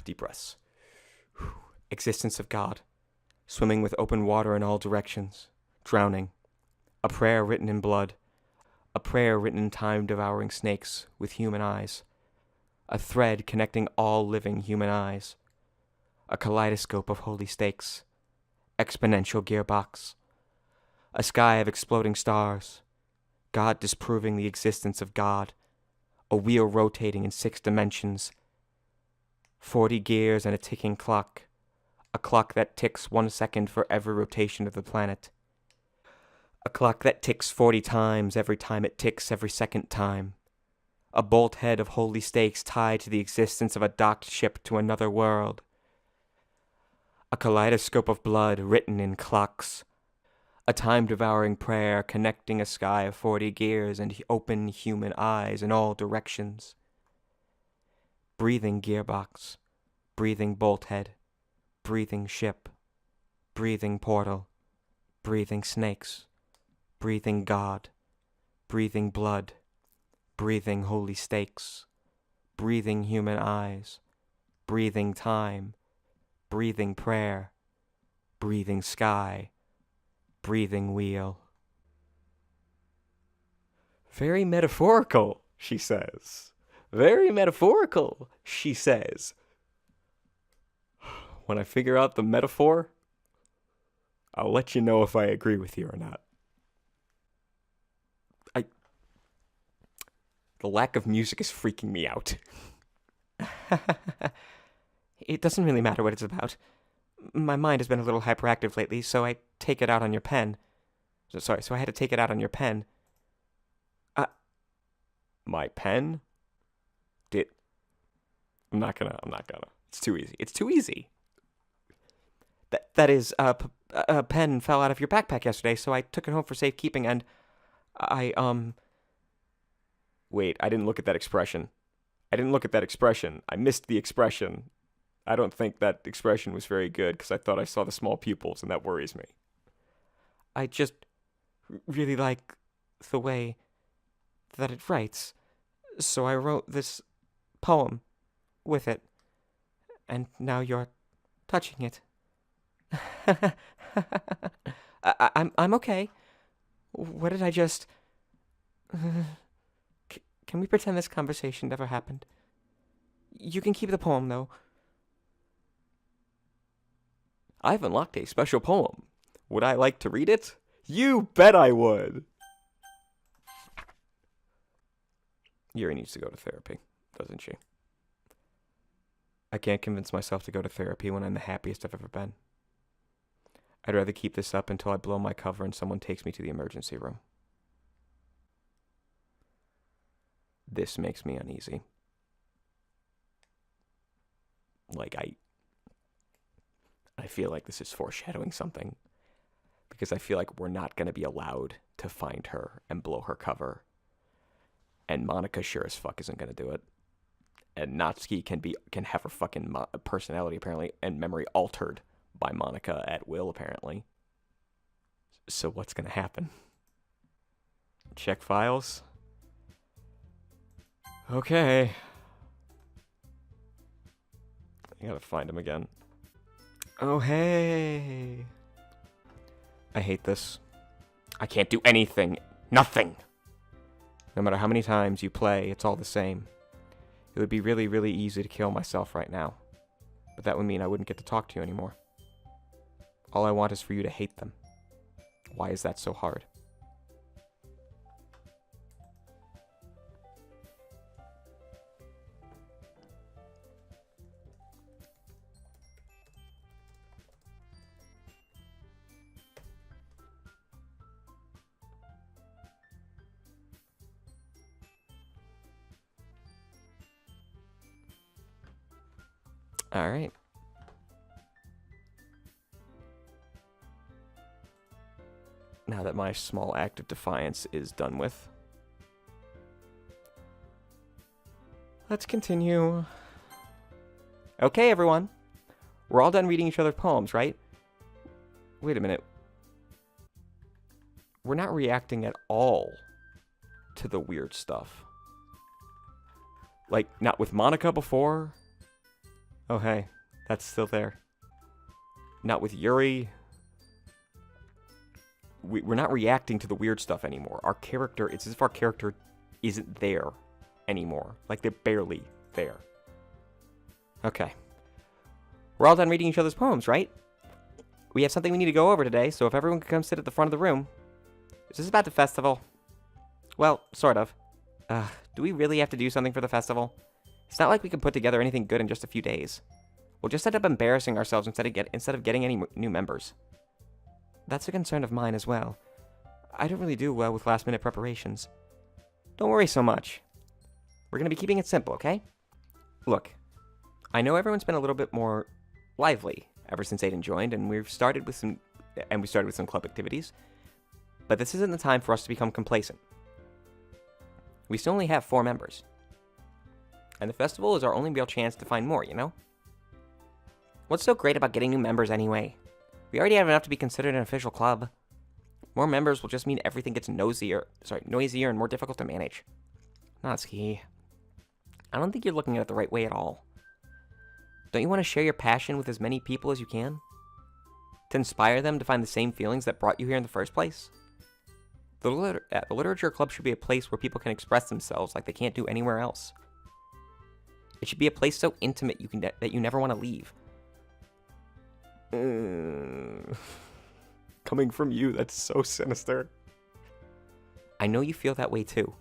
Deep breaths. Existence of God, swimming with open water in all directions, drowning. A prayer written in blood, a prayer written in time-devouring snakes with human eyes, a thread connecting all living human eyes, A kaleidoscope of holy stakes. Exponential gearbox. A sky of exploding stars. God disproving the existence of God. A wheel rotating in 6 dimensions. 40 gears and a ticking clock. A clock that ticks 1 second for every rotation of the planet. A clock that ticks 40 times every time it ticks every second time. A bolt head of holy stakes tied to the existence of a docked ship to another world. A kaleidoscope of blood written in clocks. A time-devouring prayer connecting a sky of 40 gears and open human eyes in all directions. Breathing gearbox. Breathing bolt head. Breathing ship. Breathing portal. Breathing snakes. Breathing God. Breathing blood. Breathing holy stakes. Breathing human eyes. Breathing time. Breathing prayer. Breathing sky. Breathing wheel. Very metaphorical, she says. Very metaphorical, she says. When I figure out the metaphor, I'll let you know if I agree with you or not. The lack of music is freaking me out. It doesn't really matter what it's about. My mind has been a little hyperactive lately, so I take it out on your pen. So I had to take it out on your pen. My pen? I'm not gonna. It's too easy. It's too easy. That is, a pen fell out of your backpack yesterday, so I took it home for safekeeping, and Wait, I didn't look at that expression. I missed the expression. I don't think that expression was very good, because I thought I saw the small pupils, and that worries me. I just really like the way that it writes, so I wrote this poem with it, and now you're touching it. I'm okay. What did I just... Can we pretend this conversation never happened? You can keep the poem, though. I've unlocked a special poem. Would I like to read it? You bet I would! Yuri needs to go to therapy, doesn't she? I can't convince myself to go to therapy when I'm the happiest I've ever been. I'd rather keep this up until I blow my cover and someone takes me to the emergency room. This makes me uneasy. I feel like this is foreshadowing something. Because I feel like we're not going to be allowed to find her and blow her cover. And Monica sure as fuck isn't going to do it. And Natsuki can have her fucking personality, apparently, and memory altered by Monica at will, apparently. So what's going to happen? Check files? Okay. I gotta find him again. Oh, hey. I hate this. I can't do anything. Nothing. No matter how many times you play, it's all the same. It would be really, really easy to kill myself right now. But that would mean I wouldn't get to talk to you anymore. All I want is for you to hate them. Why is that so hard? All right. Now that my small act of defiance is done with, let's continue. Okay, everyone. We're all done reading each other's poems, right? Wait a minute. We're not reacting at all to the weird stuff. Like, not with Monica before. Oh, hey. That's still there. Not with Yuri. We're not reacting to the weird stuff anymore. Our character, it's as if our character isn't there anymore. Like, they're barely there. Okay. We're all done reading each other's poems, right? We have something we need to go over today, so if everyone could come sit at the front of the room. Is this about the festival? Well, sort of. Do we really have to do something for the festival? It's not like we can put together anything good in just a few days. We'll just end up embarrassing ourselves instead of getting any new members. That's a concern of mine as well. I don't really do well with last-minute preparations. Don't worry so much. We're going to be keeping it simple, okay? Look, I know everyone's been a little bit more lively ever since Aiden joined, and we started with some club activities. But this isn't the time for us to become complacent. We still only have 4 members. And the festival is our only real chance to find more, you know? What's so great about getting new members anyway? We already have enough to be considered an official club. More members will just mean everything gets noisier and more difficult to manage. Natsuki, I don't think you're looking at it the right way at all. Don't you want to share your passion with as many people as you can? To inspire them to find the same feelings that brought you here in the first place? The Literature Club should be a place where people can express themselves like they can't do anywhere else. It should be a place so intimate that you never want to leave. Coming from you, that's so sinister. I know you feel that way too.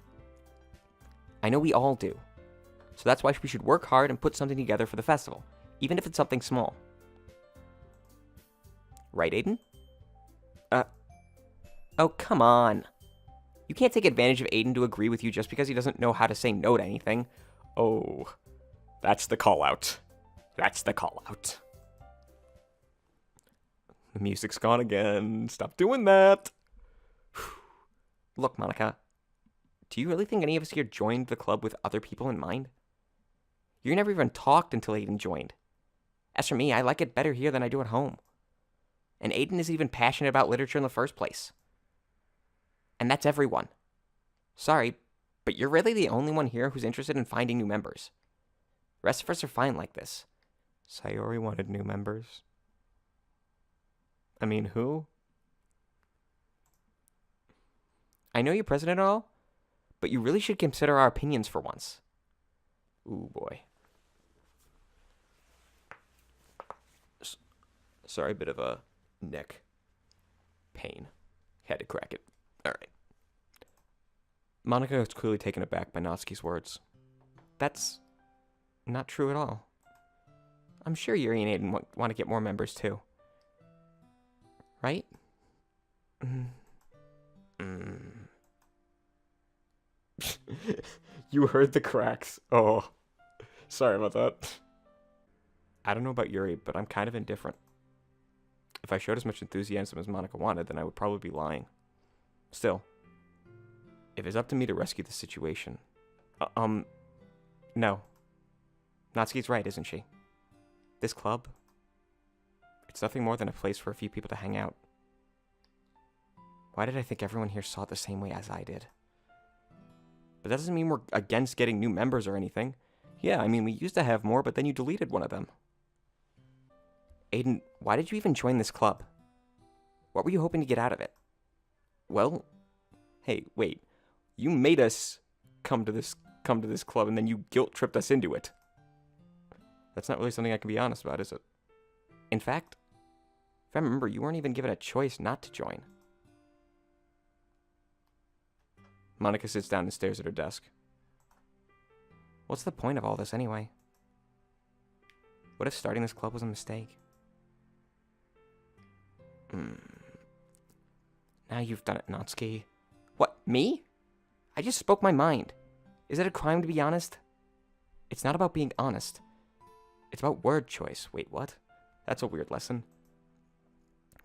I know we all do. So that's why we should work hard and put something together for the festival, even if it's something small. Right, Aiden? Oh, come on. You can't take advantage of Aiden to agree with you just because he doesn't know how to say no to anything. Oh, that's the call-out. That's the call-out. The music's gone again. Stop doing that. Look, Monica. Do you really think any of us here joined the club with other people in mind? You never even talked until Aiden joined. As for me, I like it better here than I do at home. And Aiden isn't even passionate about literature in the first place. And that's everyone. Sorry, but you're really the only one here who's interested in finding new members. The rest of us are fine like this. Sayori wanted new members. I mean, who? I know you're president and all, but you really should consider our opinions for once. Ooh, boy. Sorry, a bit of a neck pain. Had to crack it. All right. Monica is clearly taken aback by Natsuki's words. That's not true at all. I'm sure Yuri and Aiden want to get more members too. Right? You heard the cracks. Oh, sorry about that. I don't know about Yuri, but I'm kind of indifferent. If I showed as much enthusiasm as Monica wanted, then I would probably be lying. Still, if it's up to me to rescue the situation... No. Natsuki's right, isn't she? This club... It's nothing more than a place for a few people to hang out. Why did I think everyone here saw it the same way as I did? But that doesn't mean we're against getting new members or anything. Yeah, I mean, we used to have more, but then you deleted one of them. Aiden, why did you even join this club? What were you hoping to get out of it? Well, hey, wait. You made us come to this club, and then you guilt-tripped us into it. That's not really something I can be honest about, is it? In fact, if I remember, you weren't even given a choice not to join. Monica sits down and stares at her desk. What's the point of all this anyway? What if starting this club was a mistake? Now you've done it, Natsuki. What, me? I just spoke my mind. Is it a crime to be honest? It's not about being honest. It's about word choice. Wait, what? That's a weird lesson.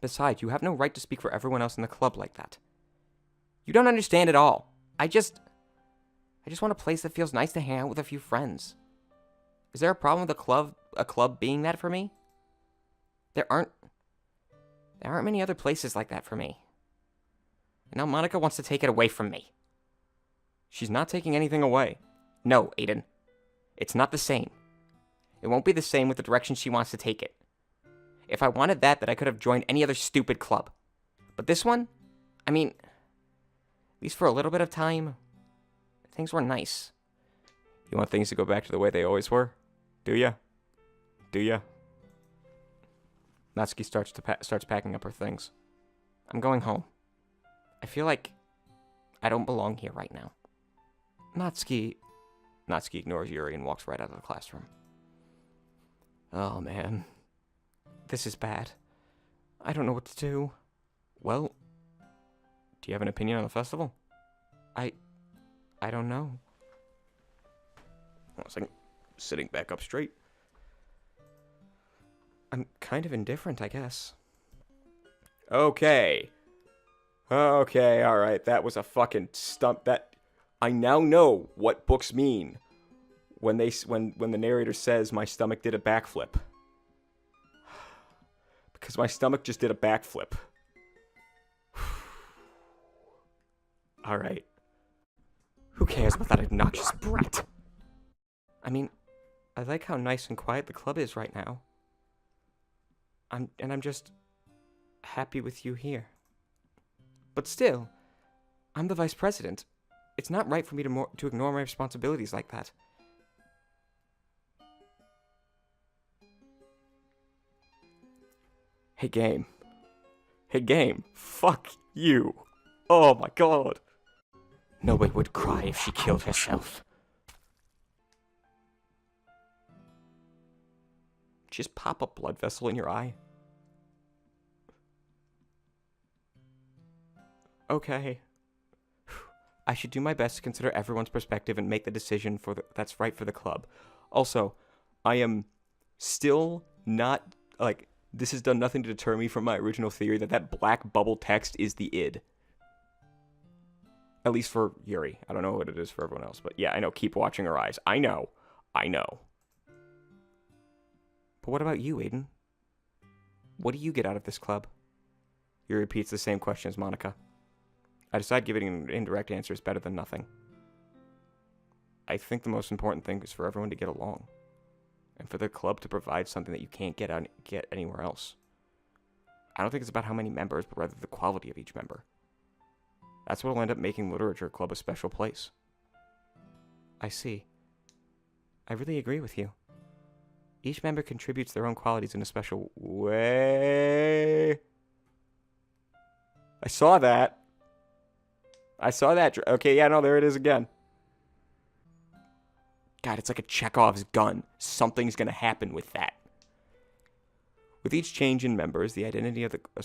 Besides, you have no right to speak for everyone else in the club like that. You don't understand at all. I just want a place that feels nice to hang out with a few friends. Is there a problem with a club being that for me? There aren't many other places like that for me. And now Monica wants to take it away from me. She's not taking anything away. No, Aiden. It's not the same. It won't be the same with the direction she wants to take it. If I wanted that, then I could have joined any other stupid club. But this one? I mean, at least for a little bit of time, things were nice. You want things to go back to the way they always were? Do ya? Do ya? Natsuki starts packing up her things. I'm going home. I feel like I don't belong here right now. Natsuki ignores Yuri and walks right out of the classroom. Oh, man. This is bad. I don't know what to do. Well, do you have an opinion on the festival? I don't know. I was like, sitting back up straight. I'm kind of indifferent, I guess. Okay, alright. That was a fucking stump. That I now know what books mean when the narrator says my stomach did a backflip. Because my stomach just did a backflip. Alright. Who cares about that obnoxious brat? I mean, I like how nice and quiet the club is right now. I'm just happy with you here. But still, I'm the vice president. It's not right for me to ignore my responsibilities like that. Hey, game. Fuck you. Oh my god. Nobody would cry if she killed herself. Just pop a blood vessel in your eye. Okay. I should do my best to consider everyone's perspective and make the decision that's right for the club. Also, I am still not, like, this has done nothing to deter me from my original theory that black bubble text is the id. At least for Yuri. I don't know what it is for everyone else, but yeah, I know. Keep watching her eyes. I know. But what about you, Aiden? What do you get out of this club? Yuri repeats the same question as Monica. I decide giving an indirect answer is better than nothing. I think the most important thing is for everyone to get along. And for the club to provide something that you can't get anywhere else. I don't think it's about how many members, but rather the quality of each member. That's what will end up making Literature Club a special place. I see. I really agree with you. Each member contributes their own qualities in a special way. I saw that. Okay, yeah, no, there it is again. God, it's like a Chekhov's gun. Something's gonna happen with that. With each change in members, the identity of the club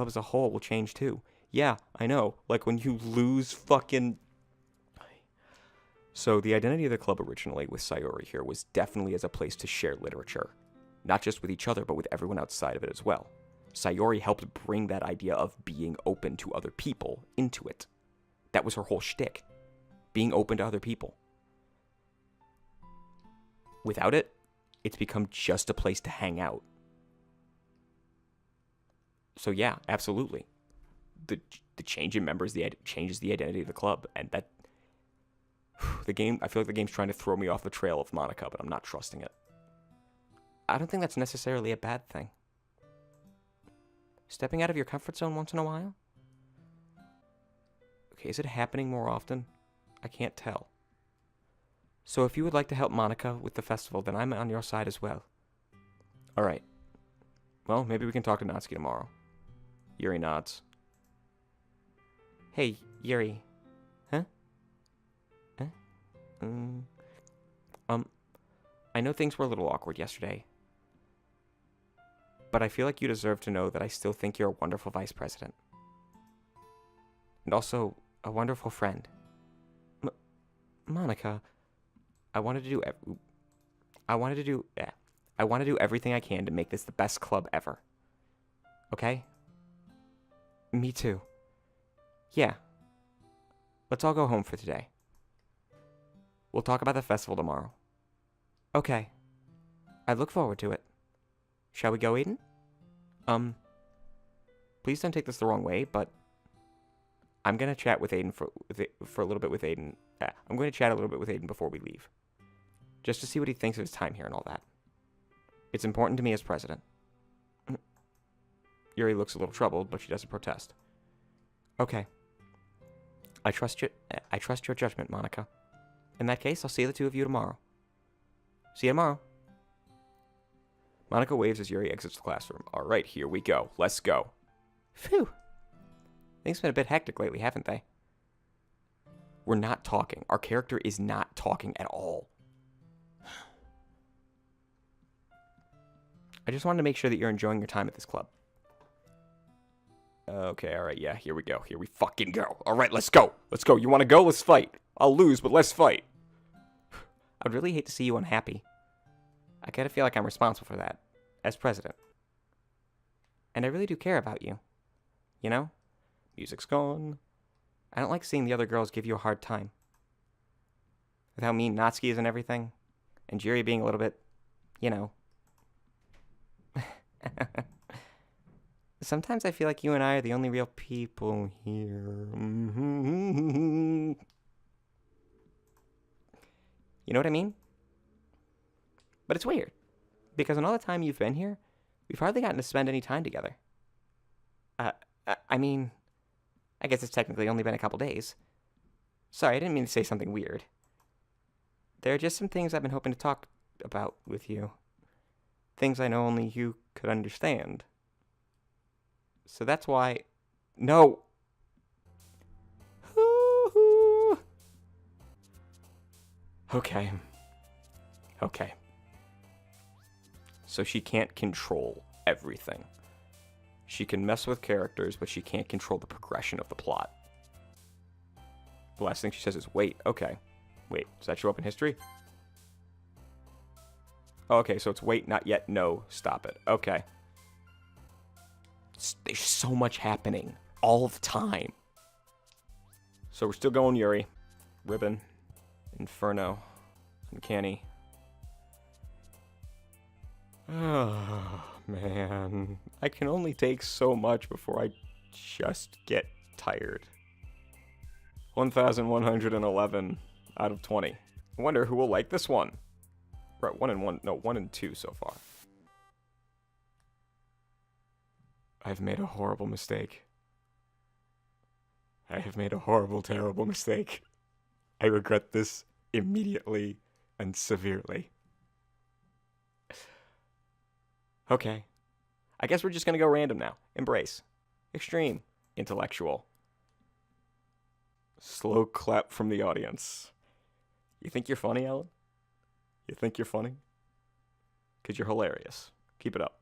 as a whole will change too. Yeah, I know. Like when you lose fucking... So the identity of the club originally with Sayori here was definitely as a place to share literature. Not just with each other, but with everyone outside of it as well. Sayori helped bring that idea of being open to other people into it. That was her whole shtick. Being open to other people. Without it, it's become just a place to hang out. So yeah, absolutely. The change in members changes the identity of the club, and that I feel like the game's trying to throw me off the trail of Monica, but I'm not trusting it. I don't think that's necessarily a bad thing. Stepping out of your comfort zone once in a while? Okay, is it happening more often? I can't tell. So if you would like to help Monica with the festival, then I'm on your side as well. Alright. Well, maybe we can talk to Natsuki tomorrow. Yuri nods. Hey, Yuri. Huh? I know things were a little awkward yesterday. But I feel like you deserve to know that I still think you're a wonderful vice president. And also, a wonderful friend. Monica, I want to do everything I can to make this the best club ever. Okay? Me too. Yeah. Let's all go home for today. We'll talk about the festival tomorrow. Okay. I look forward to it. Shall we go, Aiden? Please don't take this the wrong way, but I'm gonna chat with Aiden for a little bit with Aiden. I'm going to chat a little bit with Aiden before we leave. Just to see what he thinks of his time here and all that. It's important to me as president. Yuri looks a little troubled, but she doesn't protest. Okay. I trust your judgment, Monica. In that case, I'll see the two of you tomorrow. See you tomorrow. Monica waves as Yuri exits the classroom. All right, here we go. Let's go. Phew. Things have been a bit hectic lately, haven't they? We're not talking. Our character is not talking at all. I just wanted to make sure that you're enjoying your time at this club. Okay, all right, yeah, here we go. Here we fucking go. All right, let's go. Let's go. You want to go? Let's fight. I'll lose, but let's fight. I'd really hate to see you unhappy. I kind of feel like I'm responsible for that, as president. And I really do care about you. You know? Music's gone. I don't like seeing the other girls give you a hard time. With how mean Natsuki is and everything. And Jiri being a little bit, you know. Sometimes I feel like you and I are the only real people here. You know what I mean? But it's weird, because in all the time you've been here, we've hardly gotten to spend any time together. I mean, I guess it's technically only been a couple days. Sorry, I didn't mean to say something weird. There are just some things I've been hoping to talk about with you. Things I know only you could understand. So that's why... No! Okay. Okay. So she can't control everything. She can mess with characters, but she can't control the progression of the plot. The last thing she says is, wait, okay. Wait, does that show up in history? Oh, okay, so it's wait, not yet, no, stop it. Okay. There's so much happening all the time. So we're still going Yuri. Ribbon. Inferno. Uncanny. Oh, man. I can only take so much before I just get tired. 1,111 out of 20. I wonder who will like this one. Right, 1 and 2 so far. I've made a horrible mistake. I have made a horrible, terrible mistake. I regret this immediately and severely. Okay. I guess we're just gonna go random now. Embrace. Extreme. Intellectual. Slow clap from the audience. You think you're funny, Ellen? You think you're funny? 'Cause you're hilarious. Keep it up.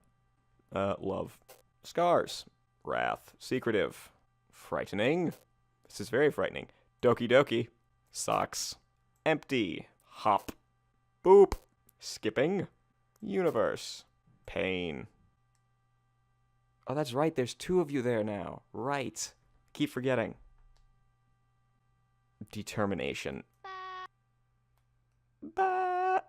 Love. Scars. Wrath. Secretive. Frightening. This is very frightening. Doki Doki. Socks. Empty. Hop. Boop. Skipping. Universe. Pain. Oh, that's right. There's 2 of you there now. Right. Keep forgetting. Determination. Bah.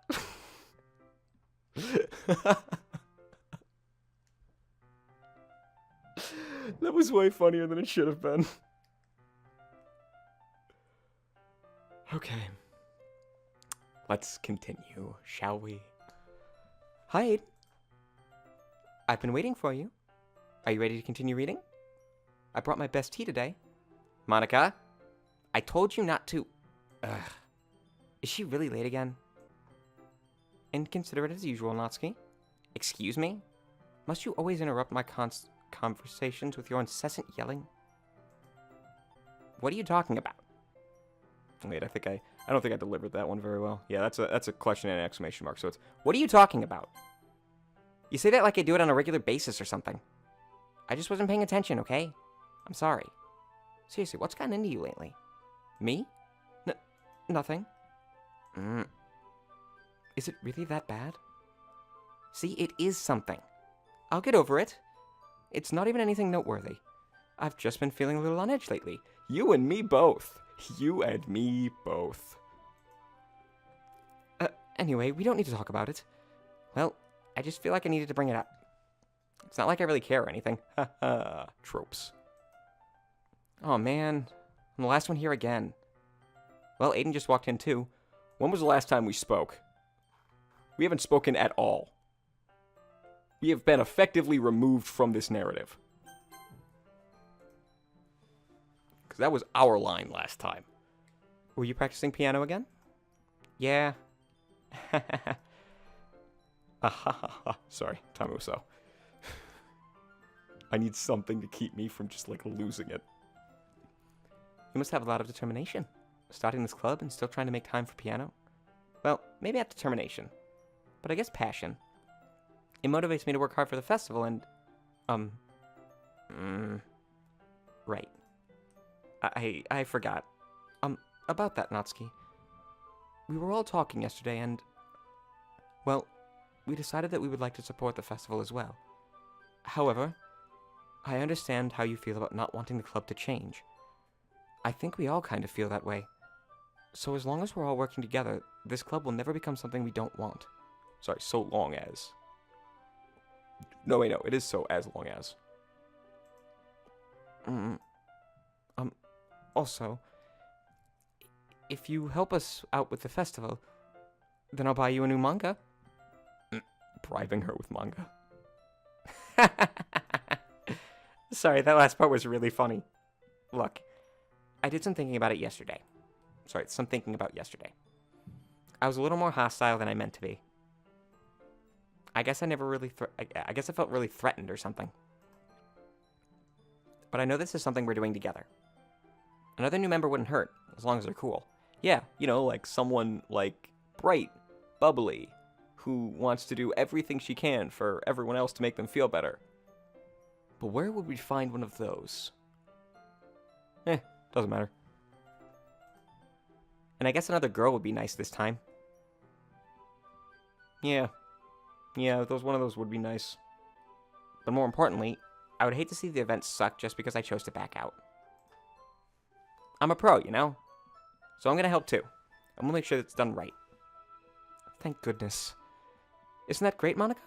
That was way funnier than it should have been. Okay. Let's continue, shall we? Hi, Aiden. I've been waiting for you. Are you ready to continue reading? I brought my best tea today. Monica, I told you not to... Ugh. Is she really late again? Inconsiderate as usual, Natsuki. Excuse me? Must you always interrupt my conversations with your incessant yelling? What are you talking about? Wait, I don't think I delivered that one very well. Yeah, that's a question and an exclamation mark. So it's, what are you talking about? You say that like I do it on a regular basis or something. I just wasn't paying attention, okay? I'm sorry. Seriously, what's gotten into you lately? Me? Nothing. Is it really that bad? See, it is something. I'll get over it. It's not even anything noteworthy. I've just been feeling a little on edge lately. You and me both. You and me both. Anyway, we don't need to talk about it. Well, I just feel like I needed to bring it up. It's not like I really care or anything. Haha, tropes. Oh man, I'm the last one here again. Well, Aiden just walked in too. When was the last time we spoke? We haven't spoken at all. We have been effectively removed from this narrative. Because that was our line last time. Were you practicing piano again? Yeah. Sorry, Tamuso. I need something to keep me from just, like, losing it. You must have a lot of determination. Starting this club and still trying to make time for piano. Well, maybe not determination, but I guess passion. It motivates me to work hard for the festival and, right. I forgot. About that, Natsuki. We were all talking yesterday and, well, we decided that we would like to support the festival as well. However, I understand how you feel about not wanting the club to change. I think we all kind of feel that way. So as long as we're all working together, this club will never become something we don't want. Sorry, so long as. No, wait, no, it is so as long as. Also, if you help us out with the festival, then I'll buy you a new manga. Bribing her with manga. Sorry, that last part was really funny. Look, I did some thinking about it yesterday. I was a little more hostile than I meant to be. I guess I felt really threatened or something. But I know this is something we're doing together. Another new member wouldn't hurt, as long as they're cool. Yeah, like someone, like, bright, bubbly, who wants to do everything she can for everyone else to make them feel better. But where would we find one of those? Doesn't matter. And I guess another girl would be nice this time. Yeah, one of those would be nice. But more importantly, I would hate to see the event suck just because I chose to back out. I'm a pro, So I'm gonna help too. I'm gonna make sure that it's done right. Thank goodness. Isn't that great, Monica?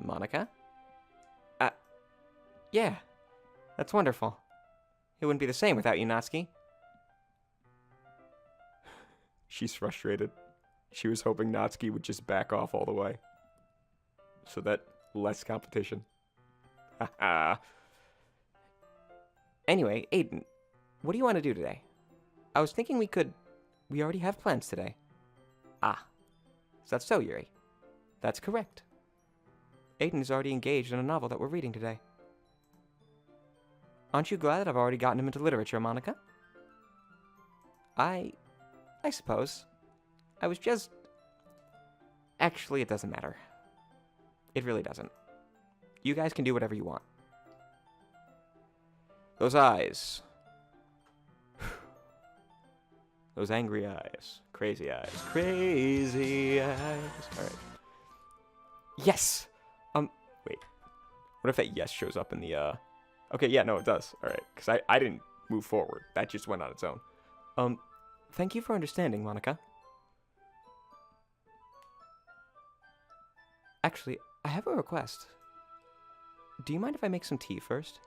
Monica? Yeah. That's wonderful. It wouldn't be the same without you, Natsuki. She's frustrated. She was hoping Natsuki would just back off all the way. So that less competition. Haha. Anyway, Aiden, what do you want to do today? I was thinking we already have plans today. Is that so, Yuri? That's correct. Aiden is already engaged in a novel that we're reading today. Aren't you glad that I've already gotten him into literature, Monica? I suppose. I was just... Actually, it doesn't matter. It really doesn't. You guys can do whatever you want. Those eyes. Those angry eyes. Crazy eyes. Crazy eyes. Alright. Yes! Wait. What if that yes shows up in the, Okay, yeah, no, it does. Alright, because I didn't move forward. That just went on its own. Thank you for understanding, Monica. Actually, I have a request. Do you mind if I make some tea first?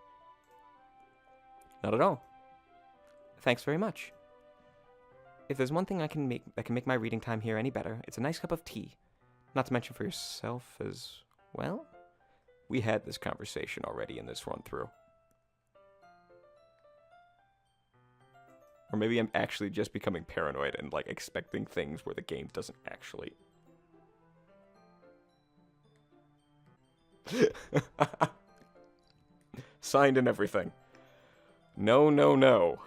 Not at all. Thanks very much. If there's one thing I can make that can make my reading time here any better, it's a nice cup of tea. Not to mention for yourself as well. We had this conversation already in this run-through. Or maybe I'm actually just becoming paranoid and, like, expecting things where the game doesn't actually. Signed and everything. No, no, no.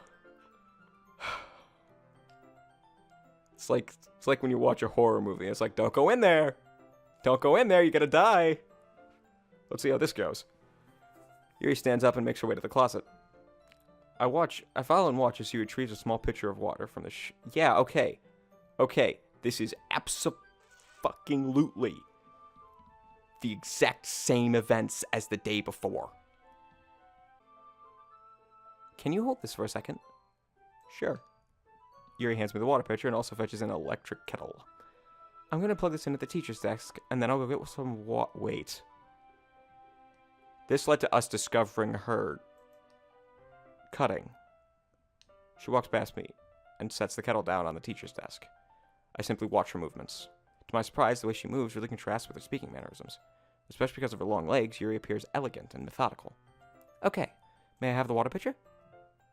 It's like when you watch a horror movie. It's like, don't go in there. Don't go in there. You're gonna die. Let's see how this goes. Yuri stands up and makes her way to the closet. I follow and watch as he retrieves a small pitcher of water from the Yeah, okay. Okay, this is abso-fucking-lutely the exact same events as the day before. Can you hold this for a second? Sure. Yuri hands me the water pitcher and also fetches an electric kettle. I'm gonna plug this in at the teacher's desk, and then I'll go get some wait. This led to us discovering her cutting. She walks past me and sets the kettle down on the teacher's desk. I simply watch her movements. To my surprise, the way she moves really contrasts with her speaking mannerisms. Especially because of her long legs, Yuri appears elegant and methodical. Okay, may I have the water pitcher?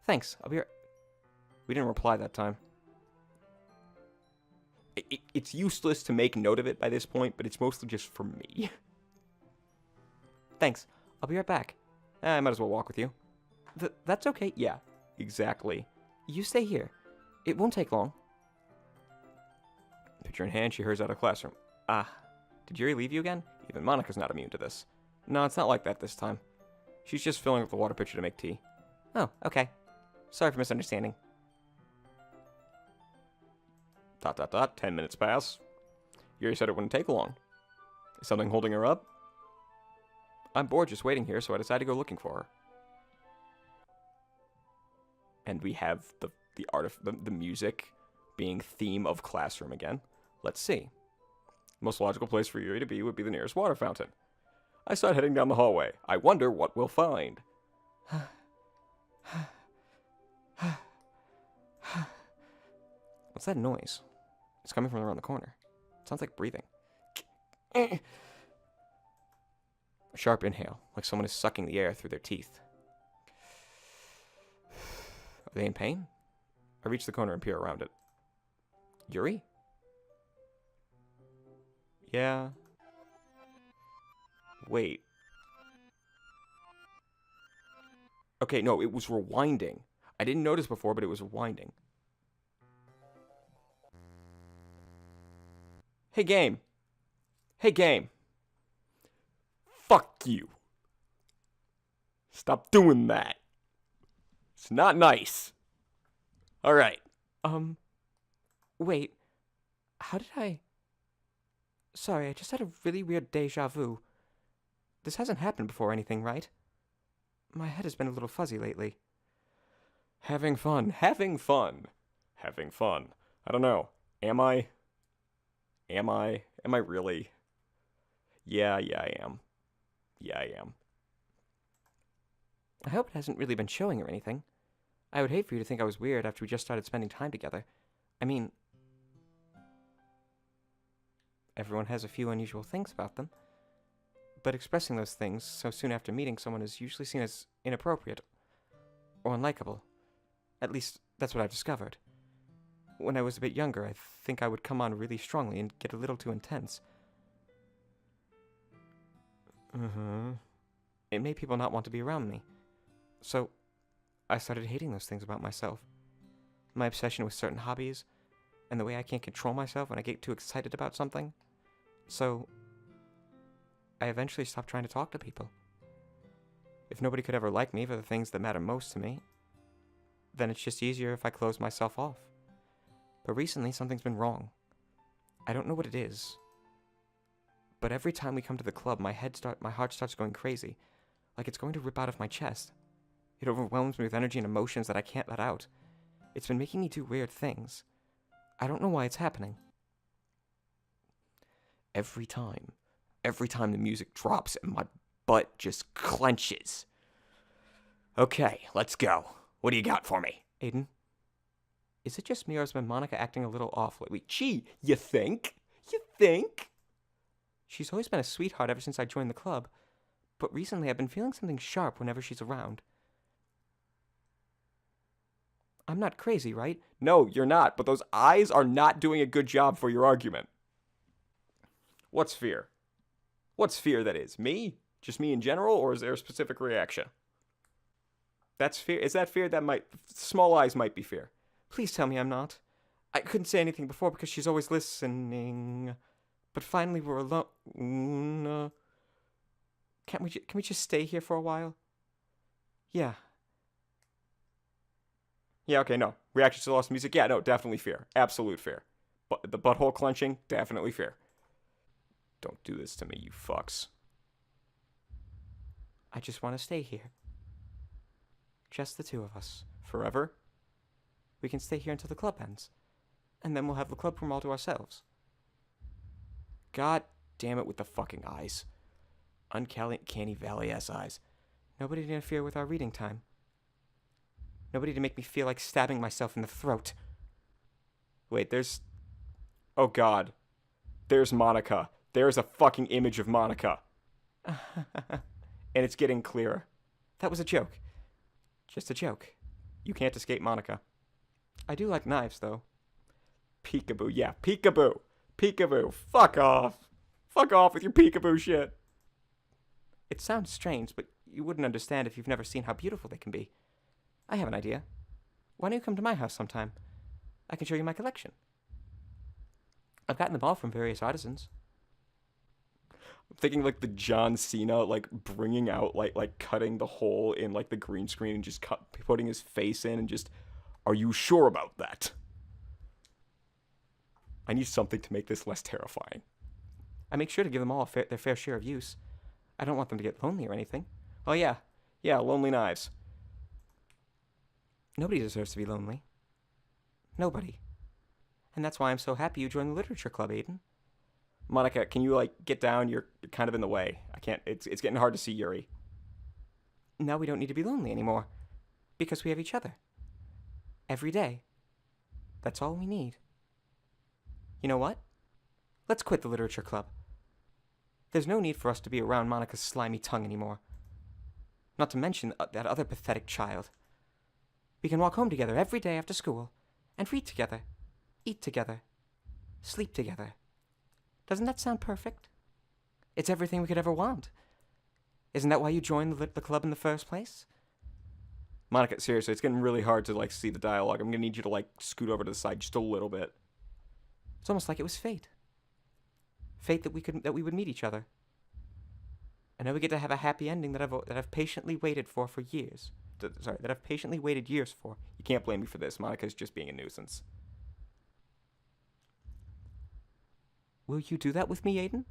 Thanks, I'll be right. We didn't reply that time. It's useless to make note of it by this point, but it's mostly just for me. Thanks. I'll be right back. I might as well walk with you. That's okay. Yeah, exactly. You stay here. It won't take long. Picture in hand, she hurries out of classroom. Did Yuri leave you again? Even Monica's not immune to this. No, it's not like that this time. She's just filling up the water pitcher to make tea. Oh, okay. Sorry for misunderstanding. ... 10 minutes pass. Yuri said it wouldn't take long. Is something holding her up? I'm bored just waiting here, so I decided to go looking for her. And we have the music being theme of classroom again. Let's see. Most logical place for Yuri to be would be the nearest water fountain. I start heading down the hallway. I wonder what we'll find. What's that noise? It's coming from around the corner. It sounds like breathing. A sharp inhale, like someone is sucking the air through their teeth. Are they in pain? I reach the corner and peer around it. Yuri? Yeah. Wait. Okay, no, it was rewinding. I didn't notice before, but it was rewinding. Hey, game. Hey, game. Fuck you. Stop doing that. It's not nice. All right. Wait. How did I... Sorry, I just had a really weird deja vu. This hasn't happened before or anything, right? My head has been a little fuzzy lately. Having fun. Having fun. Having fun. I don't know. Am I? Am I really? Yeah, I am. Yeah, I am. I hope it hasn't really been showing or anything. I would hate for you to think I was weird after we just started spending time together. I mean, everyone has a few unusual things about them. But expressing those things so soon after meeting someone is usually seen as inappropriate or unlikable. At least, that's what I've discovered. When I was a bit younger, I think I would come on really strongly and get a little too intense. It made people not want to be around me. So, I started hating those things about myself. My obsession with certain hobbies, and the way I can't control myself when I get too excited about something. So, I eventually stopped trying to talk to people. If nobody could ever like me for the things that matter most to me, then it's just easier if I close myself off. But recently, something's been wrong. I don't know what it is. But every time we come to the club, my heart starts going crazy, like it's going to rip out of my chest. It overwhelms me with energy and emotions that I can't let out. It's been making me do weird things. I don't know why it's happening. Every time the music drops and my butt just clenches. Okay, let's go. What do you got for me? Aiden, is it just me or has been Monica acting a little off lately? Gee, you think? You think? She's always been a sweetheart ever since I joined the club, but recently I've been feeling something sharp whenever she's around. I'm not crazy, right? No, you're not, but those eyes are not doing a good job for your argument. What's fear? What's fear, that is? Me? Just me in general, or is there a specific reaction? That's fear? Is that fear? That might... Small eyes might be fear. Please tell me I'm not. I couldn't say anything before because she's always listening. But finally we're alone. Can we just stay here for a while? Yeah. Yeah, okay, no. Reaction to the lost music? Yeah, no, definitely fear. Absolute fear. But the butthole clenching? Definitely fear. Don't do this to me, you fucks. I just want to stay here. Just the two of us. Forever? We can stay here until the club ends. And then we'll have the club room all to ourselves. God damn it with the fucking eyes. Uncanny valley-ass eyes. Nobody to interfere with our reading time. Nobody to make me feel like stabbing myself in the throat. Wait, there's... Oh God. There's Monica. There's a fucking image of Monica. And it's getting clearer. That was a joke. Just a joke. You can't escape Monica. I do like knives, though. Peekaboo. Yeah, peekaboo. Peekaboo. Fuck off. Fuck off with your peekaboo shit. It sounds strange, but you wouldn't understand if you've never seen how beautiful they can be. I have an idea. Why don't you come to my house sometime? I can show you my collection. I've gotten them all from various artisans. I'm thinking like the John Cena, like bringing out, like cutting the hole in like the green screen and just putting his face in and just, are you sure about that? I need something to make this less terrifying. I make sure to give them all their fair share of use. I don't want them to get lonely or anything. Oh yeah, lonely knives. Nobody deserves to be lonely. Nobody. And that's why I'm so happy you joined the literature club, Aiden. Monica, can you, like, get down? You're kind of in the way. I can't, it's getting hard to see Yuri. Now we don't need to be lonely anymore. Because we have each other. Every day. That's all we need. You know what? Let's quit the literature club. There's no need for us to be around Monica's slimy tongue anymore. Not to mention that other pathetic child. We can walk home together every day after school, and read together, eat together, sleep together. Doesn't that sound perfect? It's everything we could ever want. Isn't that why you joined the club in the first place? Monica, seriously, it's getting really hard to, like, see the dialogue. I'm gonna need you to, like, scoot over to the side just a little bit. It's almost like it was fate. Fate that we would meet each other. And now we get to have a happy ending that I've patiently waited for years. That I've patiently waited years for. You can't blame me for this. Monica's just being a nuisance. Will you do that with me, Aiden?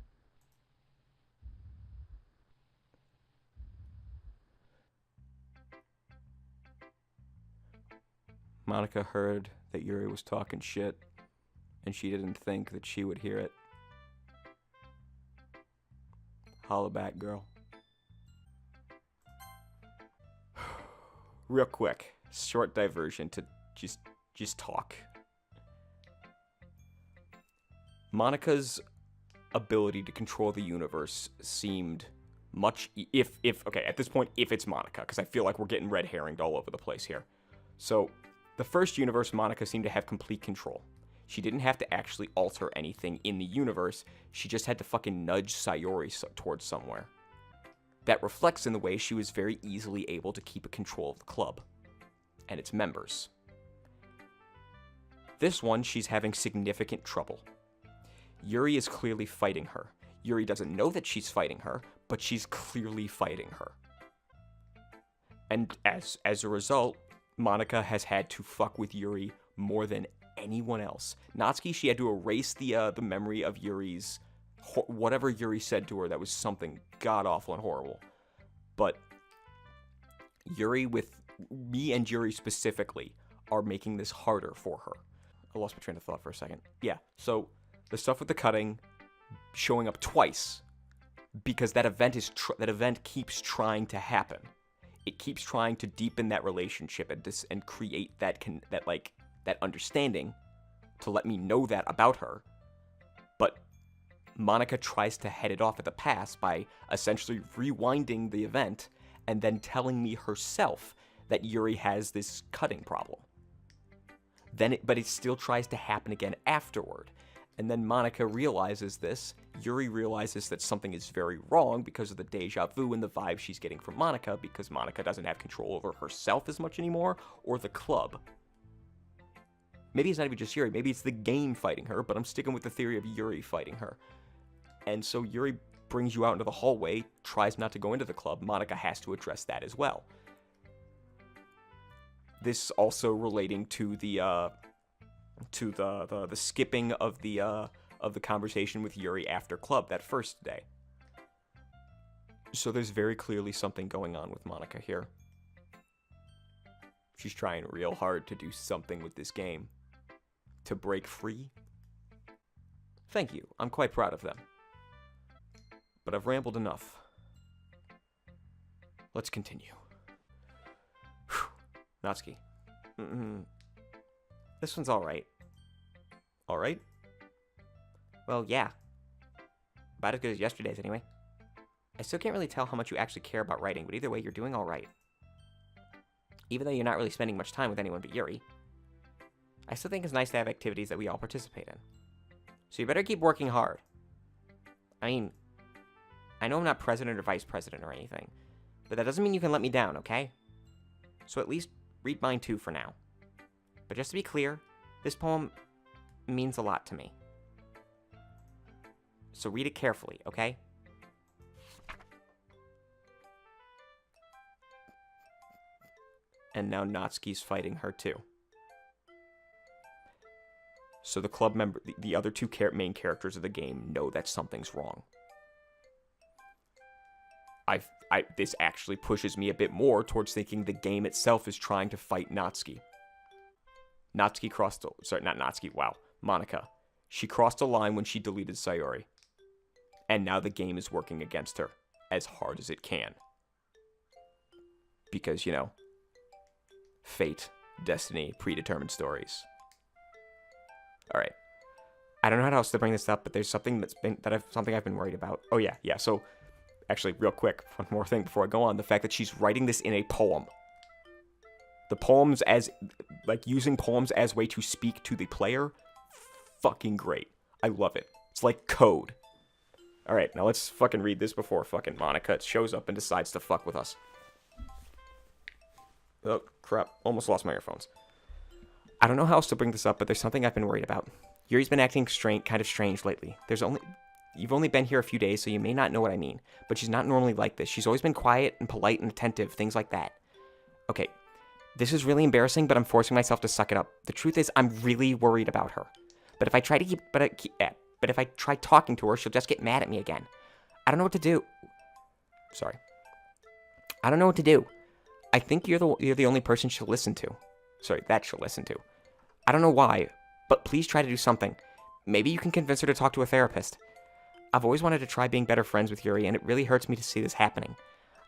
Monica heard that Yuri was talking shit, and she didn't think that she would hear it. Holla back, girl. Real quick, short diversion to just talk. Monica's ability to control the universe seemed much, okay, at this point, if it's Monica, because I feel like we're getting red herringed all over the place here. So, the first universe, Monica seemed to have complete control. She didn't have to actually alter anything in the universe, she just had to fucking nudge Sayori towards somewhere. That reflects in the way she was very easily able to keep a control of the club and its members. This one, she's having significant trouble. Yuri is clearly fighting her. Yuri doesn't know that she's fighting her, but she's clearly fighting her. And as a result, Monica has had to fuck with Yuri more than anyone else. Natsuki, she had to erase the memory of Yuri's whatever Yuri said to her that was something god-awful and horrible. But Yuri, with me and Yuri specifically, are making this harder for her. I lost my train of thought for a second. Yeah, so the stuff with the cutting showing up twice because that event keeps trying to happen. It keeps trying to deepen that relationship and create that understanding to let me know that about her. But Monica tries to head it off at the pass by essentially rewinding the event and then telling me herself that Yuri has this cutting problem. But it still tries to happen again afterward. And then Monica realizes this. Yuri realizes that something is very wrong because of the deja vu and the vibe she's getting from Monica, because Monica doesn't have control over herself as much anymore, or the club. Maybe it's not even just Yuri, maybe it's the game fighting her, but I'm sticking with the theory of Yuri fighting her. And so Yuri brings you out into the hallway, tries not to go into the club. Monica has to address that as well. This also relating to the skipping of the conversation with Yuri after club that first day. So there's very clearly something going on with Monica here. She's trying real hard to do something with this game. To break free. Thank you. I'm quite proud of them. But I've rambled enough. Let's continue. Whew. Natsuki. This one's alright. Alright? Well, yeah. About as good as yesterday's, anyway. I still can't really tell how much you actually care about writing, but either way, you're doing alright. Even though you're not really spending much time with anyone but Yuri. I still think it's nice to have activities that we all participate in. So you better keep working hard. I mean, I know I'm not president or vice president or anything, but that doesn't mean you can let me down, okay? So at least read mine too for now. But just to be clear, this poem means a lot to me. So read it carefully, okay? And now Natsuki's fighting her too. So the club member, the other two main characters of the game know that something's wrong. This actually pushes me a bit more towards thinking the game itself is trying to fight Natsuki. Natsuki crossed, sorry, not Natsuki, wow, Monica. She crossed a line when she deleted Sayori. And now the game is working against her as hard as it can. Because, you know, fate, destiny, predetermined stories. Alright. I don't know how else to bring this up, but there's something something I've been worried about. Oh yeah, so actually real quick, one more thing before I go on, the fact that she's writing this in a poem. The poems as like using poems as way to speak to the player, fucking great. I love it. It's like code. Alright, now let's fucking read this before fucking Monica shows up and decides to fuck with us. Oh, crap. Almost lost my earphones. I don't know how else to bring this up, but there's something I've been worried about. Yuri's been acting kind of strange lately. You've only been here a few days, so you may not know what I mean. But she's not normally like this. She's always been quiet and polite and attentive, things like that. Okay, this is really embarrassing, but I'm forcing myself to suck it up. The truth is, I'm really worried about her. But if I try to but if I try talking to her, she'll just get mad at me again. I don't know what to do. Sorry. I don't know what to do. I think you're the only person she'll listen to. Sorry, that she'll listen to. I don't know why, but please try to do something. Maybe you can convince her to talk to a therapist. I've always wanted to try being better friends with Yuri, and it really hurts me to see this happening.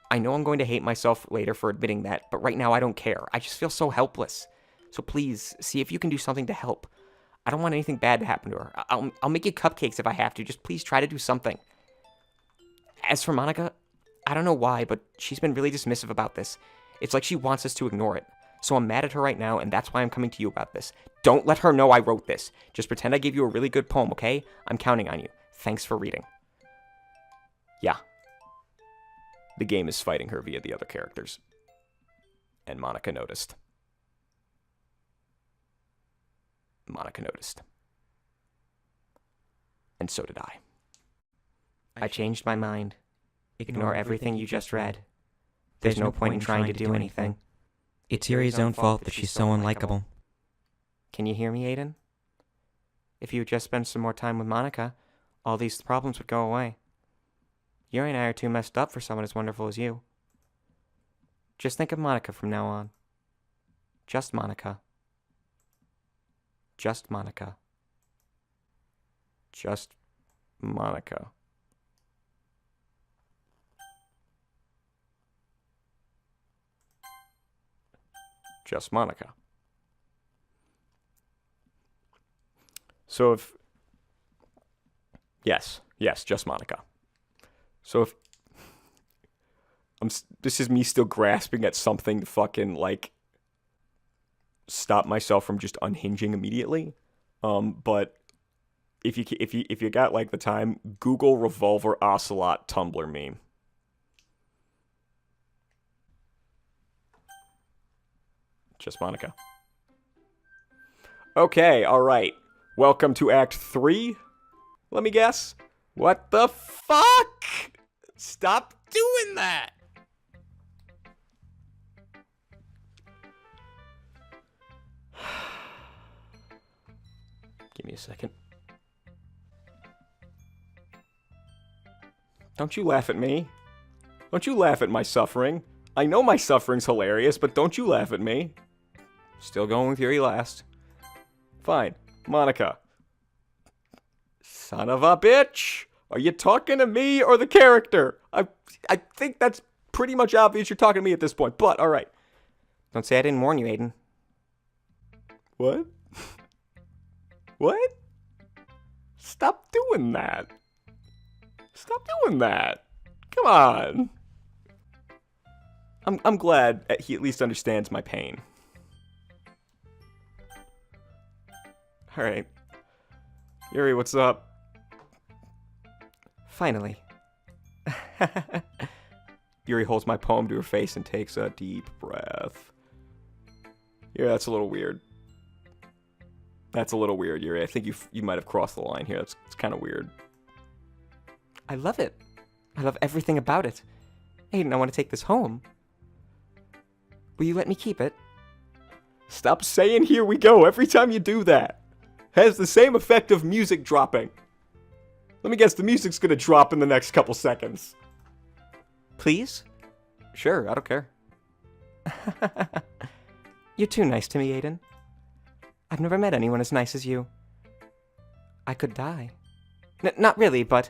I know I'm going to hate myself later for admitting that, but right now I don't care. I just feel so helpless. So please, see if you can do something to help. I don't want anything bad to happen to her. I'll make you cupcakes if I have to. Just please try to do something. As for Monica, I don't know why, but she's been really dismissive about this. It's like she wants us to ignore it. So I'm mad at her right now, and that's why I'm coming to you about this. Don't let her know I wrote this. Just pretend I gave you a really good poem, okay? I'm counting on you. Thanks for reading. Yeah. The game is fighting her via the other characters. And Monica noticed. Monica noticed. And so did I. I changed my mind. Ignore everything you just read. There's no point in trying to do anything. It's Yuri's own fault that she's so unlikable. Can you hear me, Aiden? If you would just spend some more time with Monica, all these problems would go away. Yuri and I are too messed up for someone as wonderful as you. Just think of Monica from now on. Just Monica. Just Monica. Just Monica. Just Monica. So if... Yes, just Monica. So if... This is me still grasping at something to fucking, like, stop myself from just unhinging immediately. But if you got, like, the time, Google Revolver Ocelot Tumblr meme. Just Monica. Okay, alright. Welcome to Act 3? Let me guess. What the fuck? Stop doing that! Give me a second. Don't you laugh at me. Don't you laugh at my suffering. I know my suffering's hilarious, but don't you laugh at me. Still going with Yuri last. Fine. Monica. Son of a bitch! Are you talking to me or the character? I think that's pretty much obvious you're talking to me at this point, but alright. Don't say I didn't warn you, Aiden. What? What? Stop doing that. Stop doing that. Come on. I'm glad he at least understands my pain. Alright. Yuri, what's up? Finally. Yuri holds my poem to her face and takes a deep breath. Yeah, that's a little weird. That's a little weird, Yuri. I think you might have crossed the line here. It's kind of weird. I love it. I love everything about it. Aiden, I want to take this home. Will you let me keep it? Stop saying "here we go" every time you do that. Has the same effect of music dropping. Let me guess, the music's gonna drop in the next couple seconds. Please? Sure, I don't care. You're too nice to me, Aiden. I've never met anyone as nice as you. I could die. Not really, but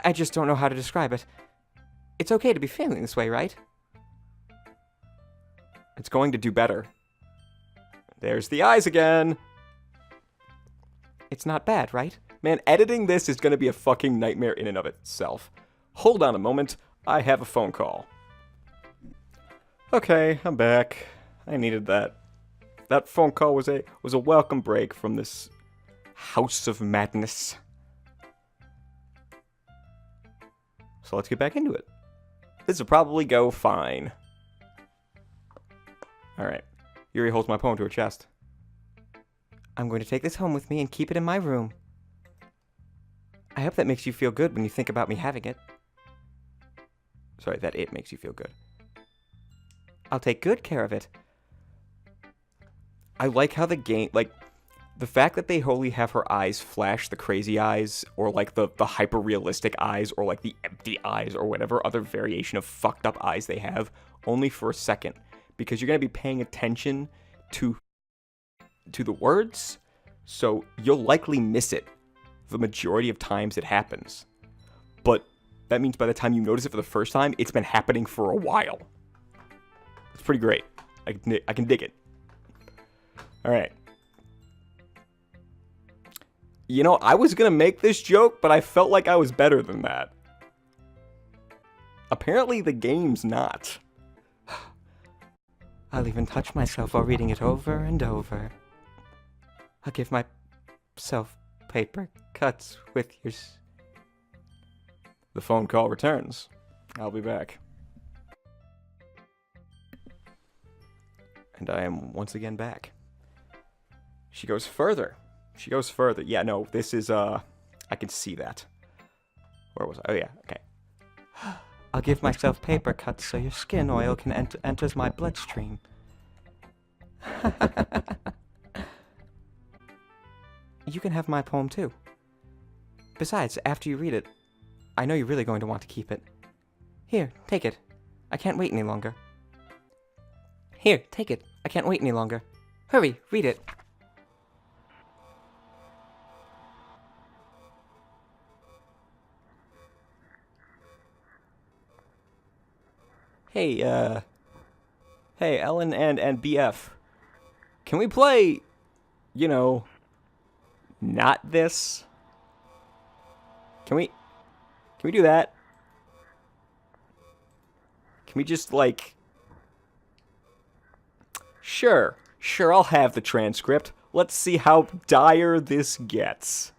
I just don't know how to describe it. It's okay to be feeling this way, right? It's going to do better. There's the eyes again. It's not bad, right? Man, editing this is going to be a fucking nightmare in and of itself. Hold on a moment. I have a phone call. Okay, I'm back. I needed that. That phone call was a welcome break from this house of madness. So let's get back into it. This will probably go fine. Alright. Yuri holds my poem to her chest. I'm going to take this home with me and keep it in my room. I hope that makes you feel good when you think about me having it. Sorry, that it makes you feel good. I'll take good care of it. I like how the game, like, the fact that they wholly have her eyes flash the crazy eyes, or like the hyper-realistic eyes, or like the empty eyes, or whatever other variation of fucked up eyes they have, only for a second. Because you're going to be paying attention to the words, so you'll likely miss it the majority of times it happens. But that means by the time you notice it for the first time, it's been happening for a while. It's pretty great. I can dig it. Alright. You know, I was gonna make this joke, but I felt like I was better than that. Apparently the game's not. I'll even touch myself while reading it over and over. I'll give myself paper cuts with yours. The phone call returns. I'll be back. And I am once again back. She goes further. She goes further. Yeah, no, this is, I can see that. Where was I? Oh, yeah, okay. I'll give myself paper cuts so your skin oil can enters my bloodstream. You can have my poem too. Besides, after you read it, I know you're really going to want to keep it. Here, take it. I can't wait any longer. Here, take it. I can't wait any longer. Hurry, read it. Hey, Ellen and BF. Can we play, you know, not this? Can we do that? Can we just, like... Sure, I'll have the transcript. Let's see how dire this gets.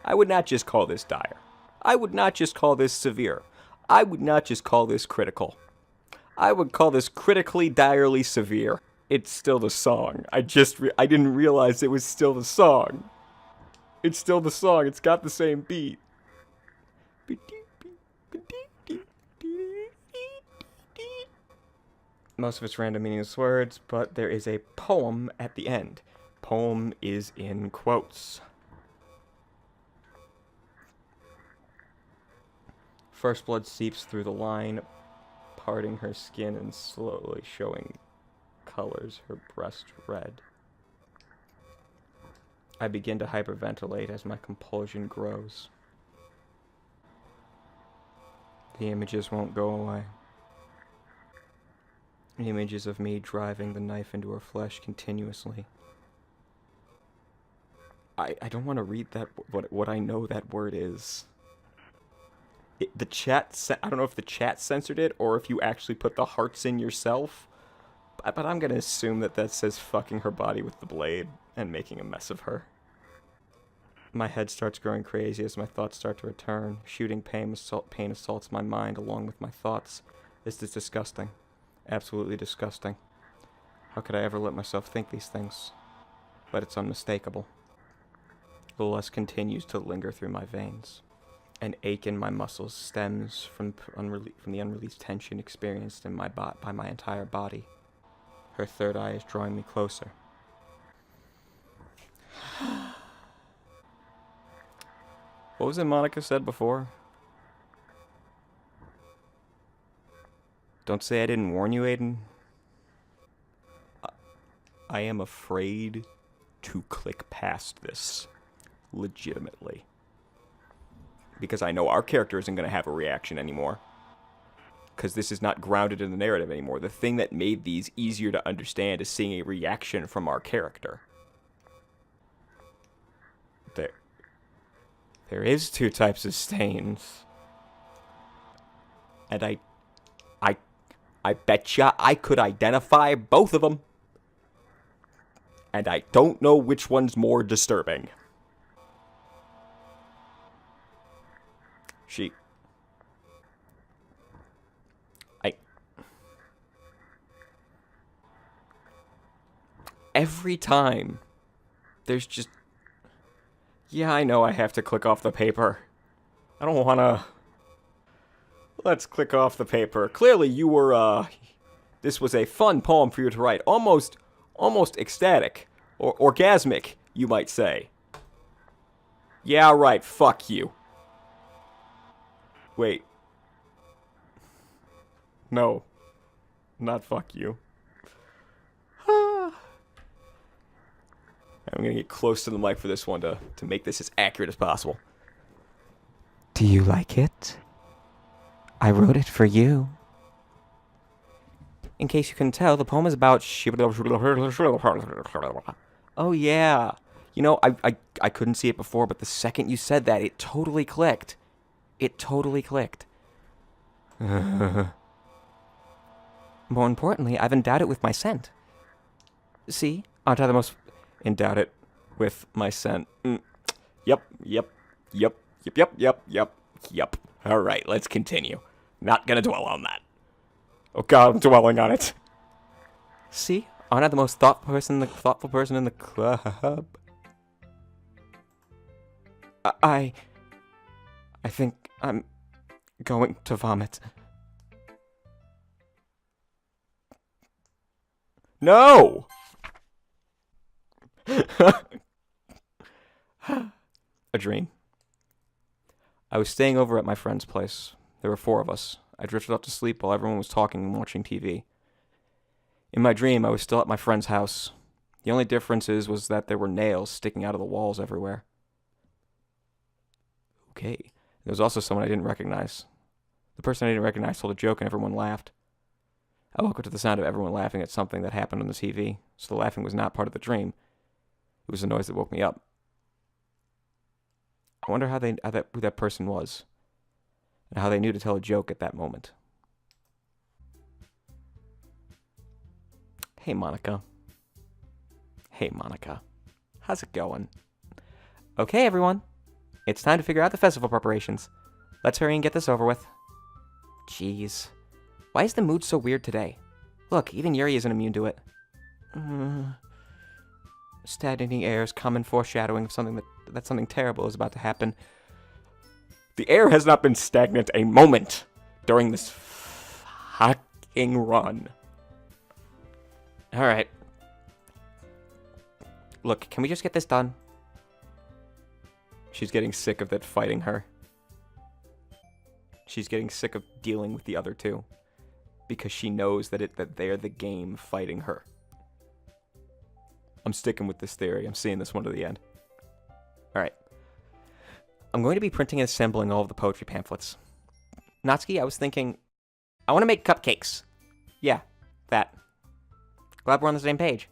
I would not just call this dire. I would not just call this severe. I would not just call this critical. I would call this critically, direly severe. It's still the song. I didn't realize it was still the song. It's still the song. It's got the same beat. Most of it's random meaningless words, but there is a poem at the end. Poem is in quotes. First blood seeps through the line, parting her skin and slowly showing colors her breast red. I begin to hyperventilate as my compulsion grows. The images won't go away. Images of me driving the knife into her flesh continuously. I don't want to read that, what I know that word is. The chat, I don't know if the chat censored it or if you actually put the hearts in yourself. But I'm going to assume that says fucking her body with the blade. and making a mess of her. My head starts growing crazy as my thoughts start to return. Shooting pain assaults my mind along with my thoughts. This is disgusting. Absolutely disgusting. How could I ever let myself think these things? But it's unmistakable. The lust continues to linger through my veins. An ache in my muscles stems from the unreleased tension experienced in by my entire body. Her third eye is drawing me closer. What was it Monica said before? Don't say I didn't warn you, Aiden. I am afraid to click past this. Legitimately. Because I know our character isn't going to have a reaction anymore. Because this is not grounded in the narrative anymore. The thing that made these easier to understand is seeing a reaction from our character. There is two types of stains. And I betcha I could identify both of them. And I don't know which one's more disturbing. Every time, there's just... Yeah, I know I have to click off the paper. I don't wanna... Let's click off the paper. Clearly you were, this was a fun poem for you to write. Almost ecstatic. Or orgasmic, you might say. Yeah, right, fuck you. Wait. No. Not fuck you. I'm gonna get close to the mic for this one to make this as accurate as possible. Do you like it? I wrote it for you. In case you couldn't tell, the poem is about... Oh, yeah. You know, I couldn't see it before, but the second you said that, it totally clicked. It totally clicked. More importantly, I've endowed it with my scent. See? Aren't I the most... Endowed it with my scent. Yep. Alright, let's continue. Not gonna dwell on that. Oh god, I'm dwelling on it. See? Aren't I the most thoughtful person in the club? I think I'm going to vomit. No! A dream. I was staying over at my friend's place. There were 4 of us. I drifted off to sleep while everyone was talking and watching TV. In my dream, I was still at my friend's house. The only difference was that there were nails sticking out of the walls everywhere. Okay. There was also someone I didn't recognize. The person I didn't recognize told a joke and everyone laughed. I woke up to the sound of everyone laughing at something that happened on the TV, so the laughing was not part of the dream. It was the noise that woke me up. I wonder who that person was, and how they knew to tell a joke at that moment. Hey, Monica. How's it going? Okay, everyone. It's time to figure out the festival preparations. Let's hurry and get this over with. Jeez. Why is the mood so weird today? Look, even Yuri isn't immune to it. Stagnating air is common foreshadowing of something that something terrible is about to happen. The air has not been stagnant a moment during this fucking run. Alright. Look, can we just get this done? She's getting sick of that fighting her. She's getting sick of dealing with the other two. Because she knows that they're the game fighting her. I'm sticking with this theory. I'm seeing this one to the end. Alright. I'm going to be printing and assembling all of the poetry pamphlets. Natsuki, I was thinking... I want to make cupcakes. Yeah, that. Glad we're on the same page.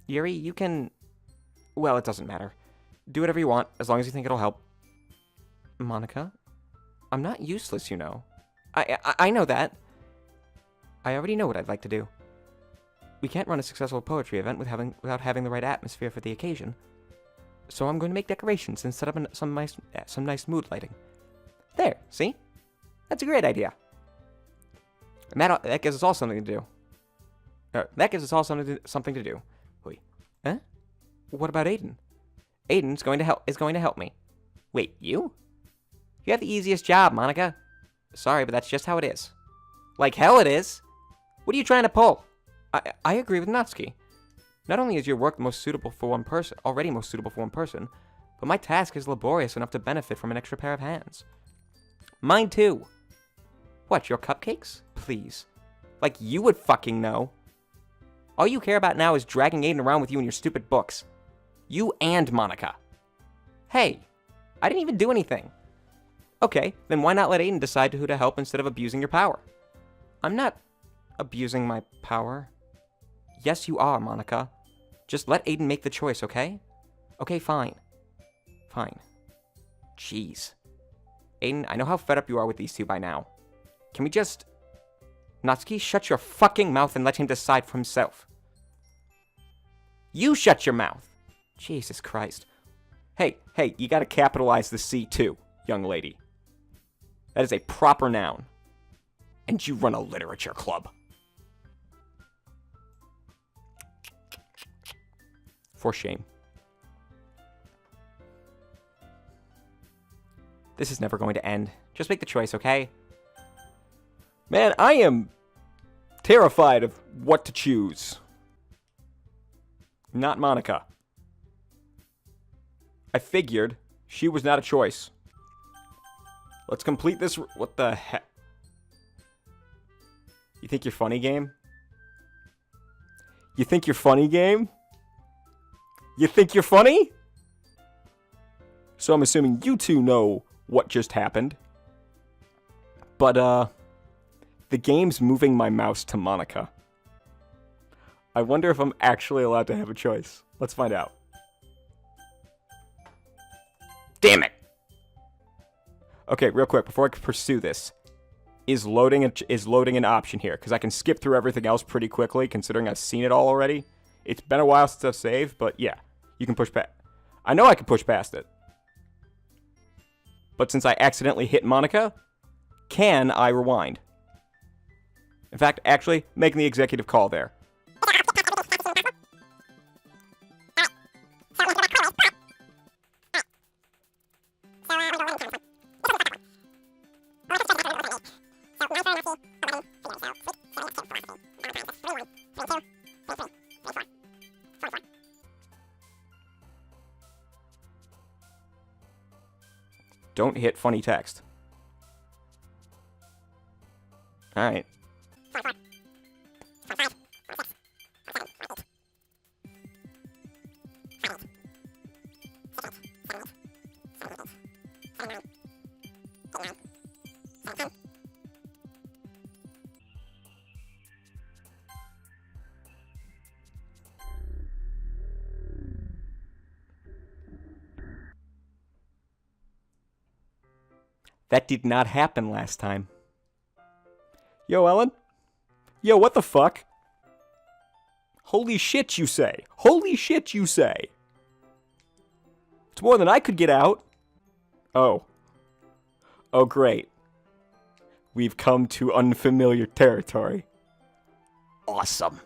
Yuri, you can... Well, it doesn't matter. Do whatever you want, as long as you think it'll help. Monica? I'm not useless, you know. I know that. I already know what I'd like to do. We can't run a successful poetry event without having the right atmosphere for the occasion. So I'm going to make decorations and set up some nice mood lighting. There, see? That's a great idea. And that gives us all something to do. That gives us all something to do. Wait, huh? What about Aiden? Aiden's going to help me. Wait, you? You have the easiest job, Monica. Sorry, but that's just how it is. Like hell it is. What are you trying to pull? I agree with Natsuki. Not only is your work most suitable for one person, but my task is laborious enough to benefit from an extra pair of hands. Mine too. What, your cupcakes? Please. Like you would fucking know. All you care about now is dragging Aiden around with you in your stupid books. You and Monica. Hey, I didn't even do anything. Okay, then why not let Aiden decide who to help instead of abusing your power? I'm not abusing my power. Yes, you are, Monica. Just let Aiden make the choice, okay? Okay, fine. Fine. Jeez. Aiden, I know how fed up you are with these two by now. Can we just... Natsuki, shut your fucking mouth and let him decide for himself. You shut your mouth. Jesus Christ. Hey, you gotta capitalize the C too, young lady. That is a proper noun. And you run a literature club. For shame. This is never going to end. Just make the choice, okay? Man, I am terrified of what to choose. Not Monica. I figured she was not a choice. Let's complete this. What the heck? You think you're funny, game? You think you're funny, game? You think you're funny? So I'm assuming you two know what just happened. But, the game's moving my mouse to Monica. I wonder if I'm actually allowed to have a choice. Let's find out. Damn it! Okay, real quick, before I can pursue this, is loading an option here? Because I can skip through everything else pretty quickly, considering I've seen it all already. It's been a while since I've saved, but yeah, you can push past. I know I can push past it. But since I accidentally hit Monica, can I rewind? In fact, actually, making the executive call there. Don't hit funny text. Alright. That did not happen last time. Yo, Ellen? Yo, what the fuck? Holy shit, you say. Holy shit, you say. It's more than I could get out. Oh. Oh, great. We've come to unfamiliar territory. Awesome.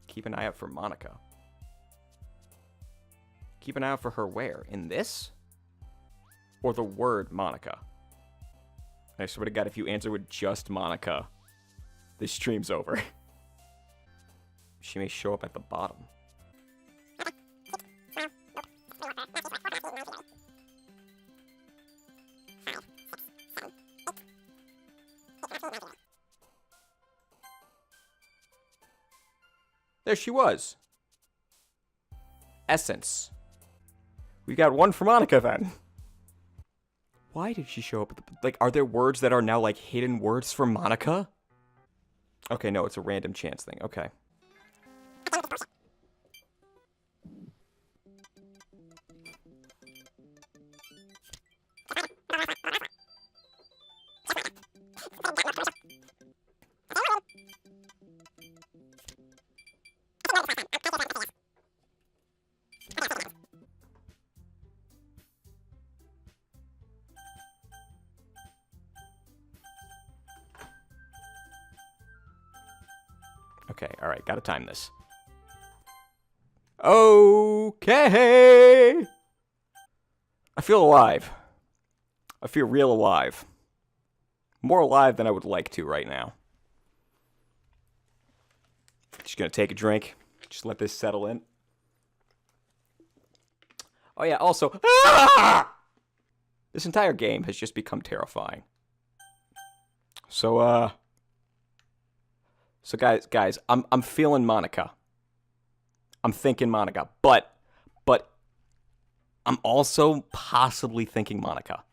Keep an eye out for Monica. Keep an eye out for her where? In this? Or the word Monica? I swear to God, if you answer with just Monica, this stream's over. She may show up at the bottom. There she was. Essence. We got one for Monica then. Why did she show up at the... Like, are there words that are now, like, hidden words for Monica? Okay, no, it's a random chance thing. Okay. Okay, alright, gotta time this. Okay! I feel alive. I feel real alive. More alive than I would like to right now. Just gonna take a drink. Just let this settle in. Oh yeah, also... Ah! This entire game has just become terrifying. So guys, I'm feeling Monica. I'm thinking Monica, but I'm also possibly thinking Monica.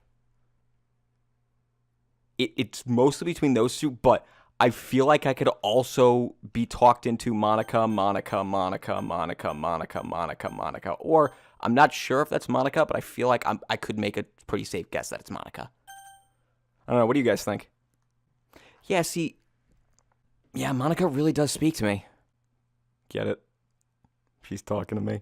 It's mostly between those two, but I feel like I could also be talked into Monica, or I'm not sure if that's Monica, but I feel like I could make a pretty safe guess that it's Monica. I don't know. What do you guys think? Yeah, see... Yeah, Monica really does speak to me. Get it? She's talking to me.